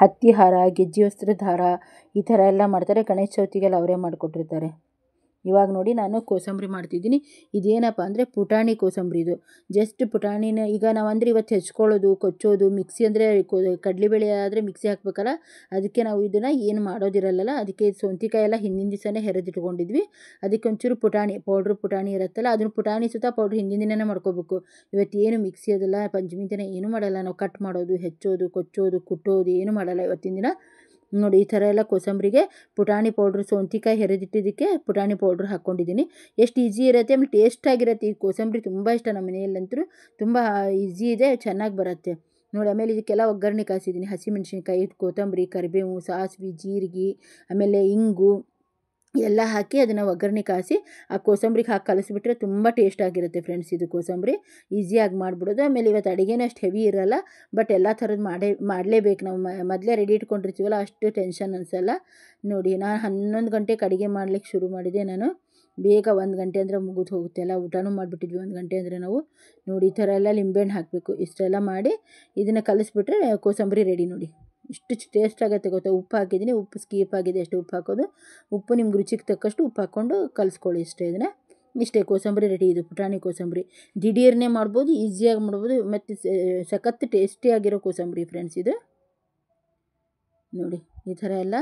ಹತ್ತಿ ಹಾರ, ಗೆಜ್ಜೆ ವಸ್ತ್ರದ ಹಾರ, ಈ ಥರ ಎಲ್ಲ ಮಾಡ್ತಾರೆ. ಗಣೇಶ ಚೌತಿಗೆಲ್ಲ ಅವರೇ ಮಾಡಿಕೊಟ್ಟಿರ್ತಾರೆ. ಇವಾಗ ನೋಡಿ ನಾನು ಕೋಸಂಬರಿ ಮಾಡ್ತಿದ್ದೀನಿ. ಇದೇನಪ್ಪ ಅಂದರೆ ಪುಟಾಣಿ ಕೋಸಂಬರಿ. ಇದು ಜಸ್ಟ್ ಪುಟಾಣಿನ ಈಗ ನಾವು ಅಂದರೆ ಇವತ್ತು ಹೆಚ್ಕೊಳ್ಳೋದು, ಕೊಚ್ಚೋದು, ಮಿಕ್ಸಿ ಅಂದರೆ ಕಡಲೆಬೇಳೆ ಆದರೆ ಮಿಕ್ಸಿ ಹಾಕಬೇಕಲ್ಲ, ಅದಕ್ಕೆ ನಾವು ಇದನ್ನು ಏನು ಮಾಡೋದಿರಲ್ಲ. ಅದಕ್ಕೆ ಸೌಂತಿಕಾಯಿ ಎಲ್ಲ ಹಿಂದಿನ ದಿವಸನೇ ಹೆರೆದಿಟ್ಕೊಂಡಿದ್ವಿ. ಅದಕ್ಕೆ ಒಂಚೂರು ಪುಟಾಣಿ ಪೌಡ್ರು, ಪುಟಾಣಿ ಇರುತ್ತಲ್ಲ, ಅದನ್ನು ಪುಟಾಣಿ ಸುತ್ತ ಪೌಡ್ರ್ ಹಿಂದಿನ ದಿನನೇ ಮಾಡ್ಕೋಬೇಕು. ಇವತ್ತು ಏನು ಮಿಕ್ಸಿ ಅದೆಲ್ಲ ಪಂಚಮಿ ದಿನ ಏನೂ ಮಾಡಲ್ಲ ನಾವು. ಕಟ್ ಮಾಡೋದು, ಹೆಚ್ಚೋದು, ಕೊಚ್ಚೋದು, ಕುಟ್ಟೋದು ಏನೂ ಮಾಡಲ್ಲ ಇವತ್ತಿನ ದಿನ. ನೋಡಿ ಈ ಥರ ಎಲ್ಲ ಕೋಸಂಬರಿಗೆ ಪುಟಾಣಿ ಪೌಡ್ರು, ಸೌಂತಿಕಾಯಿ ಹೆರೆದಿಟ್ಟಿದ್ದಕ್ಕೆ ಪುಟಾಣಿ ಪೌಡ್ರ್ ಹಾಕ್ಕೊಂಡಿದ್ದೀನಿ. ಎಷ್ಟು ಈಸಿ ಇರುತ್ತೆ, ಆಮೇಲೆ ಟೇಸ್ಟಾಗಿರುತ್ತೆ. ಈ ಕೋಸಂಬರಿ ತುಂಬ ಇಷ್ಟ ನಮ್ಮ ಮನೆಯಲ್ಲಂತೂ, ತುಂಬ ಈಸಿ ಇದೆ, ಚೆನ್ನಾಗಿ ಬರುತ್ತೆ ನೋಡಿ. ಆಮೇಲೆ ಇದಕ್ಕೆಲ್ಲ ಒಗ್ಗರಣೆ ಕಾಯಿಸಿದ್ದೀನಿ. ಹಸಿಮೆಣ್ಸಿನ್ಕಾಯಿ, ಕೊತ್ತಂಬರಿ, ಕರಿಬೇವು, ಸಾಸಿವೆ, ಜೀರಿಗೆ, ಆಮೇಲೆ ಇಂಗು ಎಲ್ಲ ಹಾಕಿ ಅದನ್ನು ಒಗ್ಗರಣೆ ಕಾಯಿಸಿ ಆ ಕೋಸಂಬರಿಗೆ ಹಾಕಿ ಕಲಿಸ್ಬಿಟ್ರೆ ತುಂಬ ಟೇಸ್ಟಾಗಿರುತ್ತೆ ಫ್ರೆಂಡ್ಸ್. ಇದು ಕೋಸಂಬರಿ ಈಸಿಯಾಗಿ ಮಾಡಿಬಿಡೋದು. ಆಮೇಲೆ ಇವತ್ತು ಅಡುಗೆನೂ ಅಷ್ಟು ಹೆವಿ ಇರೋಲ್ಲ, ಬಟ್ ಎಲ್ಲ ಥರದ್ದು ಮಾಡಲೇಬೇಕು ನಾವು. ಮೊದಲೇ ರೆಡಿ ಇಟ್ಕೊಂಡಿರ್ತೀವಲ್ಲ, ಅಷ್ಟು ಟೆನ್ಷನ್ ಅನಿಸಲ್ಲ ನೋಡಿ. ನಾನು 11 ಗಂಟೆಗೆ ಅಡುಗೆ ಮಾಡ್ಲಿಕ್ಕೆ ಶುರು ಮಾಡಿದೆ. ನಾನು ಬೇಗ 1 ಗಂಟೆ ಅಂದರೆ ಮುಗಿದು ಹೋಗುತ್ತೆ, ಎಲ್ಲ ಊಟನೂ ಮಾಡಿಬಿಟ್ಟಿದ್ವಿ 1 ಗಂಟೆ ಅಂದರೆ ನಾವು. ನೋಡಿ ಈ ಥರ ಎಲ್ಲ ಲಿಂಬೆಹಣ್ಣು ಹಾಕಬೇಕು. ಇಷ್ಟೆಲ್ಲ ಮಾಡಿ ಇದನ್ನು ಕಲಿಸ್ಬಿಟ್ರೆ ಕೋಸಂಬರಿ ರೆಡಿ ನೋಡಿ. ಇಷ್ಟು ಟೇಸ್ಟ್ ಆಗುತ್ತೆ ಗೊತ್ತಾ. ಉಪ್ಪು ಹಾಕಿದ್ದೀನಿ, ಉಪ್ಪು ಸ್ಕೀಪ್ ಆಗಿದೆ, ಅಷ್ಟು ಉಪ್ಪು ಹಾಕೋದು. ಉಪ್ಪು ನಿಮ್ಗೆ ರುಚಿಗೆ ತಕ್ಕಷ್ಟು ಉಪ್ಪು ಹಾಕ್ಕೊಂಡು ಕಲಿಸ್ಕೊಳ್ಳಿ ಇಷ್ಟೇ. ಇದನ್ನು ಇಷ್ಟೇ ಕೋಸಂಬರಿ ರೆಡಿ. ಇದು ಪುಟಾಣಿ ಕೋಸಂಬರಿ ದಿಢೀರ್ನೇ ಮಾಡ್ಬೋದು, ಈಸಿಯಾಗಿ ಮಾಡ್ಬೋದು, ಮತ್ತು ಸಖತ್ ಟೇಸ್ಟಿಯಾಗಿರೋ ಕೋಸಂಬರಿ ಫ್ರೆಂಡ್ಸ್ ಇದು ನೋಡಿ. ಈ ಥರ ಎಲ್ಲ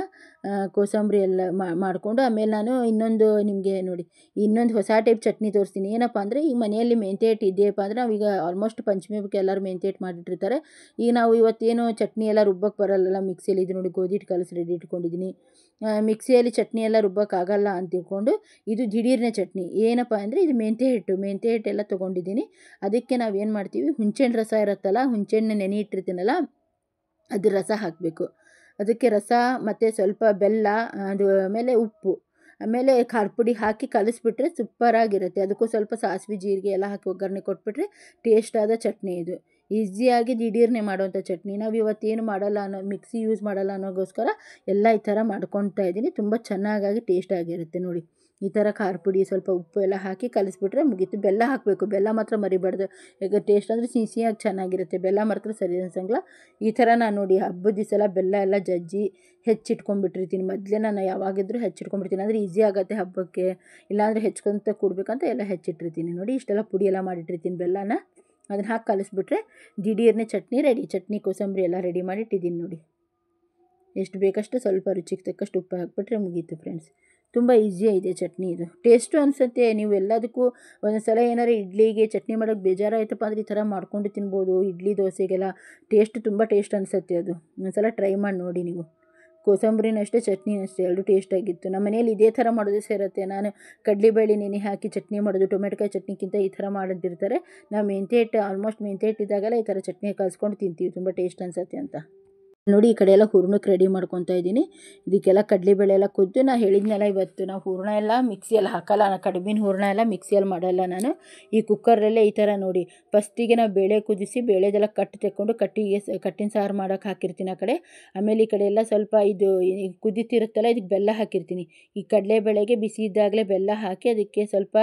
ಕೋಸಂಬರಿ ಎಲ್ಲ ಮಾಡಿಕೊಂಡು ಆಮೇಲೆ ನಾನು ಇನ್ನೊಂದು ನಿಮಗೆ ನೋಡಿ ಇನ್ನೊಂದು ಹೊಸ ಟೈಪ್ ಚಟ್ನಿ ತೋರಿಸ್ತೀನಿ. ಏನಪ್ಪ ಅಂದರೆ ಈಗ ಮನೆಯಲ್ಲಿ ಮೆಂತ್ಯ ಹಿಟ್ಟು ಇದೆಯಪ್ಪ ಅಂದರೆ ನಾವೀಗ ಆಲ್ಮೋಸ್ಟ್ ಪಂಚಮಿ ಹಬ್ಬಕ್ಕೆ ಎಲ್ಲರೂ ಮೆಂತ್ಯ ಹಿಟ್ಟು ಮಾಡಿಟ್ಟಿರ್ತಾರೆ. ಈಗ ನಾವು ಇವತ್ತೇನು ಚಟ್ನಿ ಎಲ್ಲ ರುಬ್ಬಕ್ಕೆ ಬರಲ್ಲ ಮಿಕ್ಸಿಯಲ್ಲಿ. ಇದು ನೋಡಿ ಗೋಧಿ ಹಿಟ್ಟು ಕಲಸಿ ರೆಡಿ ಇಟ್ಕೊಂಡಿದ್ದೀನಿ. ಮಿಕ್ಸಿಯಲ್ಲಿ ಚಟ್ನಿ ಎಲ್ಲ ರುಬ್ಬಕ್ಕಾಗಲ್ಲ ಅಂತ ತಿಳ್ಕೊಂಡು ಇದು ದಿಢೀರ್ನೇ ಚಟ್ನಿ. ಏನಪ್ಪ ಅಂದರೆ ಇದು ಮೆಂತ್ಯ ಹಿಟ್ಟೆಲ್ಲ ತೊಗೊಂಡಿದ್ದೀನಿ. ಅದಕ್ಕೆ ನಾವು ಏನು ಮಾಡ್ತೀವಿ, ಹುಣಸೆಹಣ್ಣು ರಸ ಇರುತ್ತಲ್ಲ, ಹುಣಸೆಹಣ್ಣು ನೆನೆ ಇಟ್ಟಿರ್ತೀನಲ್ಲ, ಅದ್ರ ರಸ ಹಾಕಬೇಕು. ಅದಕ್ಕೆ ರಸ ಮತ್ತು ಸ್ವಲ್ಪ ಬೆಲ್ಲ, ಅದು ಆಮೇಲೆ ಉಪ್ಪು, ಆಮೇಲೆ ಖಾರ ಪುಡಿ ಹಾಕಿ ಕಲಿಸ್ಬಿಟ್ರೆ ಸೂಪರಾಗಿರುತ್ತೆ. ಅದಕ್ಕೂ ಸ್ವಲ್ಪ ಸಾಸಿವೆ ಜೀರಿಗೆ ಎಲ್ಲ ಹಾಕಿ ಒಗ್ಗರಣೆ ಕೊಟ್ಬಿಟ್ರೆ ಟೇಸ್ಟಾದ ಚಟ್ನಿ ಇದು. ಈಸಿಯಾಗಿ ದಿಢೀರ್ನೇ ಮಾಡೋವಂಥ ಚಟ್ನಿ. ನಾವು ಇವತ್ತೇನು ಮಾಡಲ್ಲ ಮಿಕ್ಸಿ ಯೂಸ್ ಮಾಡಲ್ಲ ಅನ್ನೋಗೋಸ್ಕರ ಎಲ್ಲ ಈ ಥರ ಮಾಡ್ಕೊತಾ ಇದ್ದೀನಿ. ತುಂಬ ಚೆನ್ನಾಗಾಗಿ ಟೇಸ್ಟಾಗಿರುತ್ತೆ ನೋಡಿ. ಈ ಥರ ಖಾರ ಪುಡಿ, ಸ್ವಲ್ಪ ಉಪ್ಪು ಎಲ್ಲ ಹಾಕಿ ಕಲಿಸ್ಬಿಟ್ರೆ ಮುಗೀತು. ಬೆಲ್ಲ ಹಾಕಬೇಕು, ಬೆಲ್ಲ ಮಾತ್ರ ಮರಿಬಾರ್ದು. ಈಗ ಟೇಸ್ಟ್ ಅಂದರೆ ಸಿಹಿಯಾಗಿ ಚೆನ್ನಾಗಿರುತ್ತೆ, ಬೆಲ್ಲ ಮಾತ್ರ ಸರಿ ಅನ್ಸಂಗಿಲ್ಲ. ಈ ಥರ ನಾನು ನೋಡಿ ಹಬ್ಬದ ದಿವಸ ಎಲ್ಲ ಬೆಲ್ಲ ಎಲ್ಲ ಜಜ್ಜಿ ಹೆಚ್ಚಿಟ್ಕೊಂಡ್ಬಿಟ್ಟಿರ್ತೀನಿ. ಮೊದಲೇ ನಾನು ಯಾವಾಗಿದ್ದರೂ ಹೆಚ್ಚಿಟ್ಕೊಂಡ್ಬಿಡ್ತೀನಿ, ಅಂದರೆ ಈಸಿ ಆಗುತ್ತೆ ಹಬ್ಬಕ್ಕೆ. ಇಲ್ಲಾಂದರೆ ಹೆಚ್ಕೊತ ಕೊಡಬೇಕಂತ ಎಲ್ಲ ಹೆಚ್ಚಿಟ್ಟಿರ್ತೀನಿ ನೋಡಿ. ಇಷ್ಟೆಲ್ಲ ಪುಡಿ ಎಲ್ಲ ಮಾಡಿಟ್ಟಿರ್ತೀನಿ ಬೆಲ್ಲನ, ಅದನ್ನು ಹಾಕಿ ಕಲಿಸ್ಬಿಟ್ರೆ ದಿಢೀರ್ನೇ ಚಟ್ನಿ ರೆಡಿ. ಚಟ್ನಿ ಕೋಸಂಬರಿ ಎಲ್ಲ ರೆಡಿ ಮಾಡಿಟ್ಟಿದ್ದೀನಿ ನೋಡಿ. ಎಷ್ಟು ಬೇಕಷ್ಟು ಸ್ವಲ್ಪ ರುಚಿಗೆ ತಕ್ಕಷ್ಟು ಉಪ್ಪು ಹಾಕ್ಬಿಟ್ರೆ ಮುಗೀತು ಫ್ರೆಂಡ್ಸ್. ತುಂಬ ಈಸಿಯಾಗಿದೆ ಚಟ್ನಿ ಇದು. ಟೇಸ್ಟು ಅನಿಸುತ್ತೆ. ನೀವು ಎಲ್ಲದಕ್ಕೂ ಒಂದೊಂದು ಸಲ ಏನಾರು ಇಡ್ಲಿಗೆ ಚಟ್ನಿ ಮಾಡೋಕ್ಕೆ ಬೇಜಾರಾಯ್ತಪ್ಪ ಅಂದರೆ ಈ ಥರ ಮಾಡ್ಕೊಂಡು ತಿನ್ಬೋದು. ಇಡ್ಲಿ ದೋಸೆಗೆಲ್ಲ ತುಂಬ ಟೇಸ್ಟ್ ಅನಿಸುತ್ತೆ ಅದು. ಒಂದು ಸಲ ಟ್ರೈ ಮಾಡಿ ನೋಡಿ ನೀವು. ಕೋಸಂಬರಿನೂ ಅಷ್ಟೇ, ಚಟ್ನಿನೂ ಅಷ್ಟೇ, ಎರಡೂ ಟೇಸ್ಟಾಗಿತ್ತು. ನಮ್ಮ ಮನೇಲಿ ಇದೇ ಥರ ಮಾಡೋದೇ ಸೇರುತ್ತೆ. ನಾನು ಕಡಲೆಬೇಳೆ ನೆನೆ ಹಾಕಿ ಚಟ್ನಿ ಮಾಡೋದು, ಟೊಮೆಟೊಕಾಯಿ ಚಟ್ನಿಗಿಂತ ಈ ಥರ ಮಾಡೋದಿರ್ತಾರೆ. ನಾವು ಮೆಂತ್ಯ ಹಿಟ್ಟು ಆಲ್ಮೋಸ್ಟ್ ಮೆಂತ್ಯ ಹಿಟ್ಟಿದ್ದಾಗೆಲ್ಲ ಈ ಥರ ಚಟ್ನಿ ಕಲಿಸ್ಕೊಂಡು ತಿಂತೀವಿ, ತುಂಬ ಟೇಸ್ಟ್ ಅನಿಸುತ್ತೆ ಅಂತ ನೋಡಿ. ಈ ಕಡೆ ಎಲ್ಲ ಹೂರ್ಣಕ್ಕೆ ರೆಡಿ ಮಾಡ್ಕೊತಾ ಇದ್ದೀನಿ. ಇದಕ್ಕೆಲ್ಲ ಕಡಲೆಬೇಳೆ ಎಲ್ಲ ಕುದ್ದು, ನಾನು ಹೇಳಿದ್ನೆಲ್ಲ ಇವತ್ತು ನಾವು ಹೂರಣ ಎಲ್ಲ ಮಿಕ್ಸಿಯಲ್ಲಿ ಹಾಕಲ್ಲ. ಕಡುಬಿನ ಹೂರಣ ಎಲ್ಲ ಮಿಕ್ಸಿಯಲ್ಲಿ ಮಾಡಲ್ಲ ನಾನು. ಈ ಕುಕ್ಕರಲ್ಲೇ ಈ ಥರ ನೋಡಿ, ಫಸ್ಟಿಗೆ ನಾವು ಬೇಳೆ ಕುದಿಸಿ ಬೇಳೆದೆಲ್ಲ ತೆಕ್ಕೊಂಡು ಕಟ್ಟಿನ ಸಾರು ಮಾಡೋಕ್ಕೆ ಹಾಕಿರ್ತೀನಿ ಆ ಕಡೆ. ಆಮೇಲೆ ಈ ಕಡೆ ಎಲ್ಲ ಸ್ವಲ್ಪ ಇದು ಕುದೀತಿರುತ್ತಲ್ಲ, ಇದಕ್ಕೆ ಬೆಲ್ಲ ಹಾಕಿರ್ತೀನಿ. ಈ ಕಡಲೆಬೇಳೆಗೆ ಬಿಸಿ ಇದ್ದಾಗಲೇ ಬೆಲ್ಲ ಹಾಕಿ ಅದಕ್ಕೆ ಸ್ವಲ್ಪ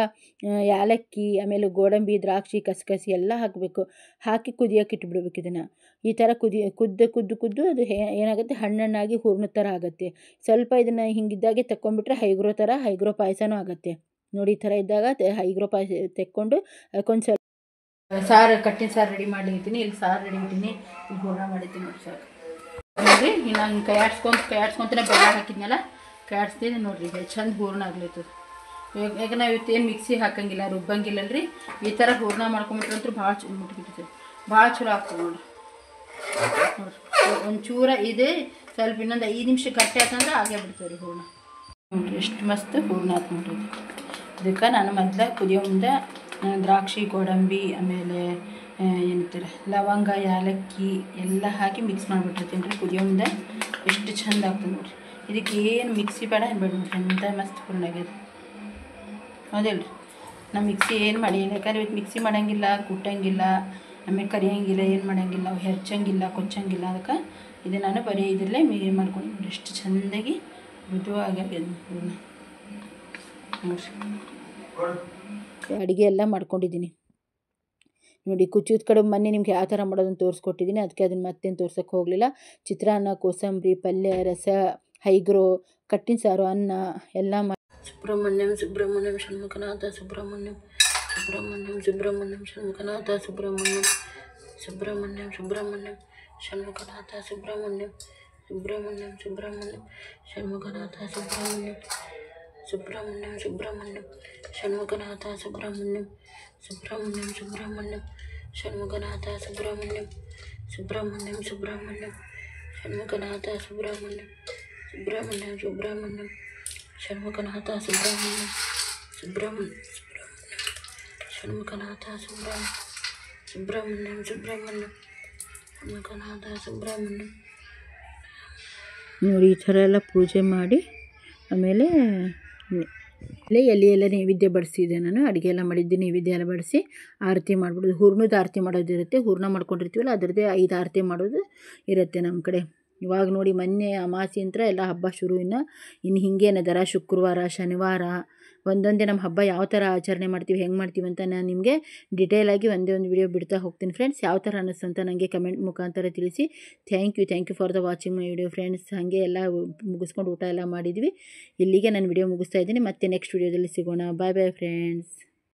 ಯಾಲಕ್ಕಿ, ಆಮೇಲೆ ಗೋಡಂಬಿ, ದ್ರಾಕ್ಷಿ, ಕಸಕಸಿ ಎಲ್ಲ ಹಾಕಬೇಕು. ಹಾಕಿ ಕುದಿಯೋಕೆ ಇಟ್ಬಿಡ್ಬೇಕು. ಇದನ್ನು ಈ ಥರ ಕುದ್ದು ಅದು ಏನಾಗುತ್ತೆ, ಹಣ್ಣಾಗಿ ಹೂರ್ಣದ ಥರ ಆಗುತ್ತೆ. ಸ್ವಲ್ಪ ಇದನ್ನು ಹಿಂಗಿದ್ದಾಗೆ ತಕ್ಕೊಂಡ್ಬಿಟ್ರೆ ಹೈಗ್ರೋ ಪಾಯಸನೂ ಆಗುತ್ತೆ ನೋಡಿ. ಈ ಥರ ಇದ್ದಾಗ ಹೈಗ್ರೋ ಪಾಯಸ ತೆಕ್ಕೊಂಡು ಅದಕ್ಕೊಂದು ಸ್ವಲ್ಪ ಸಾರು, ಕಟ್ಟಿನ ಸಾರು ರೆಡಿ ಮಾಡಿರ್ತೀನಿ. ಇಲ್ಲಿ ಸಾರು ರೆಡಿ ಇದ್ದೀನಿ, ಇಲ್ಲಿ ಹೂರ್ಣ ಮಾಡಿರ್ತೀನಿ ನೋಡಿ ಸಾಕು ನೋಡಿರಿ. ಇನ್ನು ಹಂಗೆ ಕೈ ಆಡ್ಸ್ಕೊಂತಾನೆ ಬೆಲ್ಲ ಹಾಕಿದ್ನಲ್ಲ, ಕಾಡಿಸ್ತೀನಿ ನೋಡಿರಿ ಚಂದ ಹೂರ್ಣ ಆಗ್ಲತ್ತದ. ಯಾಕೆ ನಾವು ಇವತ್ತೇನು ಮಿಕ್ಸಿ ಹಾಕಂಗಿಲ್ಲ, ರುಬ್ಬಂಗಿಲ್ಲಲ್ರಿ. ಈ ಥರ ಹೂರ್ಣ ಮಾಡ್ಕೊಂಬಿಟ್ರಂತೂ ಭಾಳ ಮುಟ್ಬಿಟ್ಟಿರ್ತದೆ, ಭಾಳ ಚಲೋ ಆಗ್ತದೆ ನೋಡಿರಿ. ಒಂಚೂರ ಇದೆ ಸ್ವಲ್ಪ ಇನ್ನೊಂದು 5 ನಿಮಿಷ ಗಟ್ಟಿ ಆತಂದ್ರೆ ಆಗೇ ಬಿಡ್ತದೆ ರೀ ಹೂರ್ಣ. ನೋಡಿರಿ ಎಷ್ಟು ಮಸ್ತ್ ಹೂರ್ಣ ಆತು ನೋಡ್ರಿ. ಇದಕ್ಕೆ ನಾನು ಮೊದಲ ಕುದಿಯೋ ಮುಂದೆ ದ್ರಾಕ್ಷಿ, ಗೋಡಂಬಿ, ಆಮೇಲೆ ಏನಂತಾರೆ ಲವಂಗ, ಯಾಲಕ್ಕಿ ಎಲ್ಲ ಹಾಕಿ ಮಿಕ್ಸ್ ಮಾಡಿಬಿಟ್ಟಿರ್ತೀನಿ ರೀ ಕುದಿಯೋ ಮುಂದೆ. ಎಷ್ಟು ಚಂದ ಆಗ್ತದೆ ನೋಡಿರಿ. ಇದಕ್ಕೆ ಏನು ಮಿಕ್ಸಿ ಬೇಡ ಏನು ಬೇಡ ನೋಡ್ರಿ, ಅಂಥ ಮಸ್ತ್ ಹೂರ್ಣ ಆಗ್ಯದ. ಹೌದಿಲ್ಲ ರೀ, ನಾವು ಮಿಕ್ಸಿ ಏನು ಮಾಡಿ, ಯಾಕಂದ್ರೆ ಇವತ್ತು ಮಿಕ್ಸಿ ಮಾಡೋಂಗಿಲ್ಲ, ಕುಟ್ಟಂಗಿಲ್ಲ, ಆಮೇಲೆ ಕರಿಯೋಂಗಿಲ್ಲ, ಏನು ಮಾಡೋಂಗಿಲ್ಲ, ಹೆಚ್ಚಂಗಿಲ್ಲ, ಕೊಚ್ಚಂಗಿಲ್ಲ. ಅದಕ್ಕೆ ಇದು ನಾನು ಬರೀ ಇದರಲ್ಲೇ ಮಾಡ್ಕೊಂಡು ಎಷ್ಟು ಚೆಂದಾಗಿ ಮೃದುವಾಗಿ ಆಗ್ಯದ ಹೂರ್ಣ ನೋಡಿರಿ. ಅಡುಗೆ ಎಲ್ಲ ಮಾಡ್ಕೊಂಡಿದ್ದೀನಿ ನೋಡಿ. ಕುಚ್ಚಿದ ಕಡೆ ಮೊನ್ನೆ ನಿಮ್ಗೆ ಯಾವ ಥರ ಮಾಡೋದನ್ನು ತೋರಿಸ್ಕೊಟ್ಟಿದ್ದೀನಿ, ಅದಕ್ಕೆ ಅದನ್ನು ಮತ್ತೇನು ತೋರ್ಸೋಕ್ಕೆ ಹೋಗಲಿಲ್ಲ. ಚಿತ್ರಾನ್ನ, ಕೋಸಂಬರಿ, ಪಲ್ಯ, ರಸ, ಹೈಗ್ರೋ, ಕಟ್ಟಿನ ಸಾರು, ಅನ್ನ ಎಲ್ಲ ಸುಬ್ರಹ್ಮಣ್ಯಂ ಸುಬ್ರಹ್ಮಣ್ಯಂ ಷಣ್ಮುಖನಾಥ ಸುಬ್ರಹ್ಮಣ್ಯಂ ಸುಬ್ರಹ್ಮಣ್ಯಂ ಸುಬ್ರಹ್ಮಣ್ಯಂ ಷಣ್ಮುಖನಾಥ ಸುಬ್ರಹ್ಮಣ್ಯಂ ಸುಬ್ರಹ್ಮಣ್ಯಂ ಸುಬ್ರಹ್ಮಣ್ಯಂ ಷಣ್ಮುಖನಾಥ ಸುಬ್ರಹ್ಮಣ್ಯಂ ಸುಬ್ರಹ್ಮಣ್ಯಂ ಸುಬ್ರಹ್ಮಣ್ಯಂ ಷಣ್ಮುಖನಾಥ ಸುಬ್ರಹ್ಮಣ್ಯಂ ಸುಬ್ರಹ್ಮಣ್ಯಂ ಸುಬ್ರಹ್ಮಣ್ಯಂ ಷಣ್ಮುಖನಾಥ ಸುಬ್ರಹ್ಮಣ್ಯಂ ಸುಬ್ರಹ್ಮಣ್ಯಂ ಸುಬ್ರಹ್ಮಣ್ಯಂ ಷಣ್ಮುಖನಾಥ ಸುಬ್ರಹ್ಮಣ್ಯಂ ಸುಬ್ರಹ್ಮಣ್ಯಂ ಸುಬ್ರಹ್ಮಣ್ಯಂ ಷಣ್ಮುಖನಾಥ ಸುಬ್ರಹ್ಮಣ್ಯಂ ಸುಬ್ರಹ್ಮಣ್ಯಂ ಸುಬ್ರಹ್ಮಣ್ಯಂ ಷಣ್ಮುಖನಾಥ ಸುಬ್ರಹ್ಮಣ್ಯಂ ಸುಬ್ರಹ್ಮಣ್ಯಂ ಷಣ್ಮುಖನಾಥ ಸುಬ್ರಹ್ಮಣ್ಯಂ ಸುಬ್ರಹ್ಮಣ್ಯಂ ಷಣ್ಮುಖನಾಥ ಸುಬ್ರಹ್ಮಣ್ಯಂ. ನೋಡಿ ಈ ಥರ ಎಲ್ಲ ಪೂಜೆ ಮಾಡಿ ಆಮೇಲೆ ಎಲೆ ಎಲ್ಲ ನೈವೇದ್ಯ ಬಡಿಸಿದೆ. ನಾನು ಅಡುಗೆ ಎಲ್ಲ ಮಾಡಿದ್ದೆ, ನೈವೇದ್ಯ ಎಲ್ಲ ಬಡಿಸಿ ಆರತಿ ಮಾಡಿಬಿಡೋದು. ಹೂರ್ಣದ ಆರತಿ ಮಾಡೋದಿರುತ್ತೆ, ಹೂರ್ಣ ಮಾಡ್ಕೊಂಡಿರ್ತೀವಲ್ಲ ಅದರದ್ದೇ 5 ಆರತಿ ಮಾಡೋದು ಇರುತ್ತೆ ನಮ್ಮ ಕಡೆ. ಇವಾಗ ನೋಡಿ ಮೊನ್ನೆ ಅಮಾವಾಸ್ಯೆ ಅಂತ ಎಲ್ಲ ಹಬ್ಬ ಶುರು. ಇನ್ನು ಹಿಂಗೇನದರ ಶುಕ್ರವಾರ, ಶನಿವಾರ ಒಂದೊಂದೇ ನಮ್ಮ ಹಬ್ಬ ಯಾವ ಥರ ಆಚರಣೆ ಮಾಡ್ತೀವಿ, ಹೆಂಗೆ ಮಾಡ್ತೀವಿ ಅಂತ ನಾನು ನಿಮಗೆ ಡಿಟೇಲಾಗಿ ಒಂದೇ ಒಂದು ವಿಡಿಯೋ ಬಿಡ್ತಾ ಹೋಗ್ತೀನಿ ಫ್ರೆಂಡ್ಸ್. ಯಾವ ಥರ ಅನ್ನಿಸ್ತು ಅಂತ ನನಗೆ ಕಮೆಂಟ್ ಮುಖಾಂತರ ತಿಳಿಸಿ. Thank you for the watching my video friends. ಹಾಗೆ ಎಲ್ಲ ಮುಗಿಸ್ಕೊಂಡು ಊಟ ಎಲ್ಲ ಮಾಡಿದ್ವಿ. ಇಲ್ಲಿಗೆ ನಾನು ವಿಡಿಯೋ ಮುಗಿಸ್ತಾ ಇದ್ದೀನಿ. ಮತ್ತೆ ನೆಕ್ಸ್ಟ್ ವಿಡಿಯೋದಲ್ಲಿ ಸಿಗೋಣ. ಬಾಯ್ ಬಾಯ್ ಫ್ರೆಂಡ್ಸ್.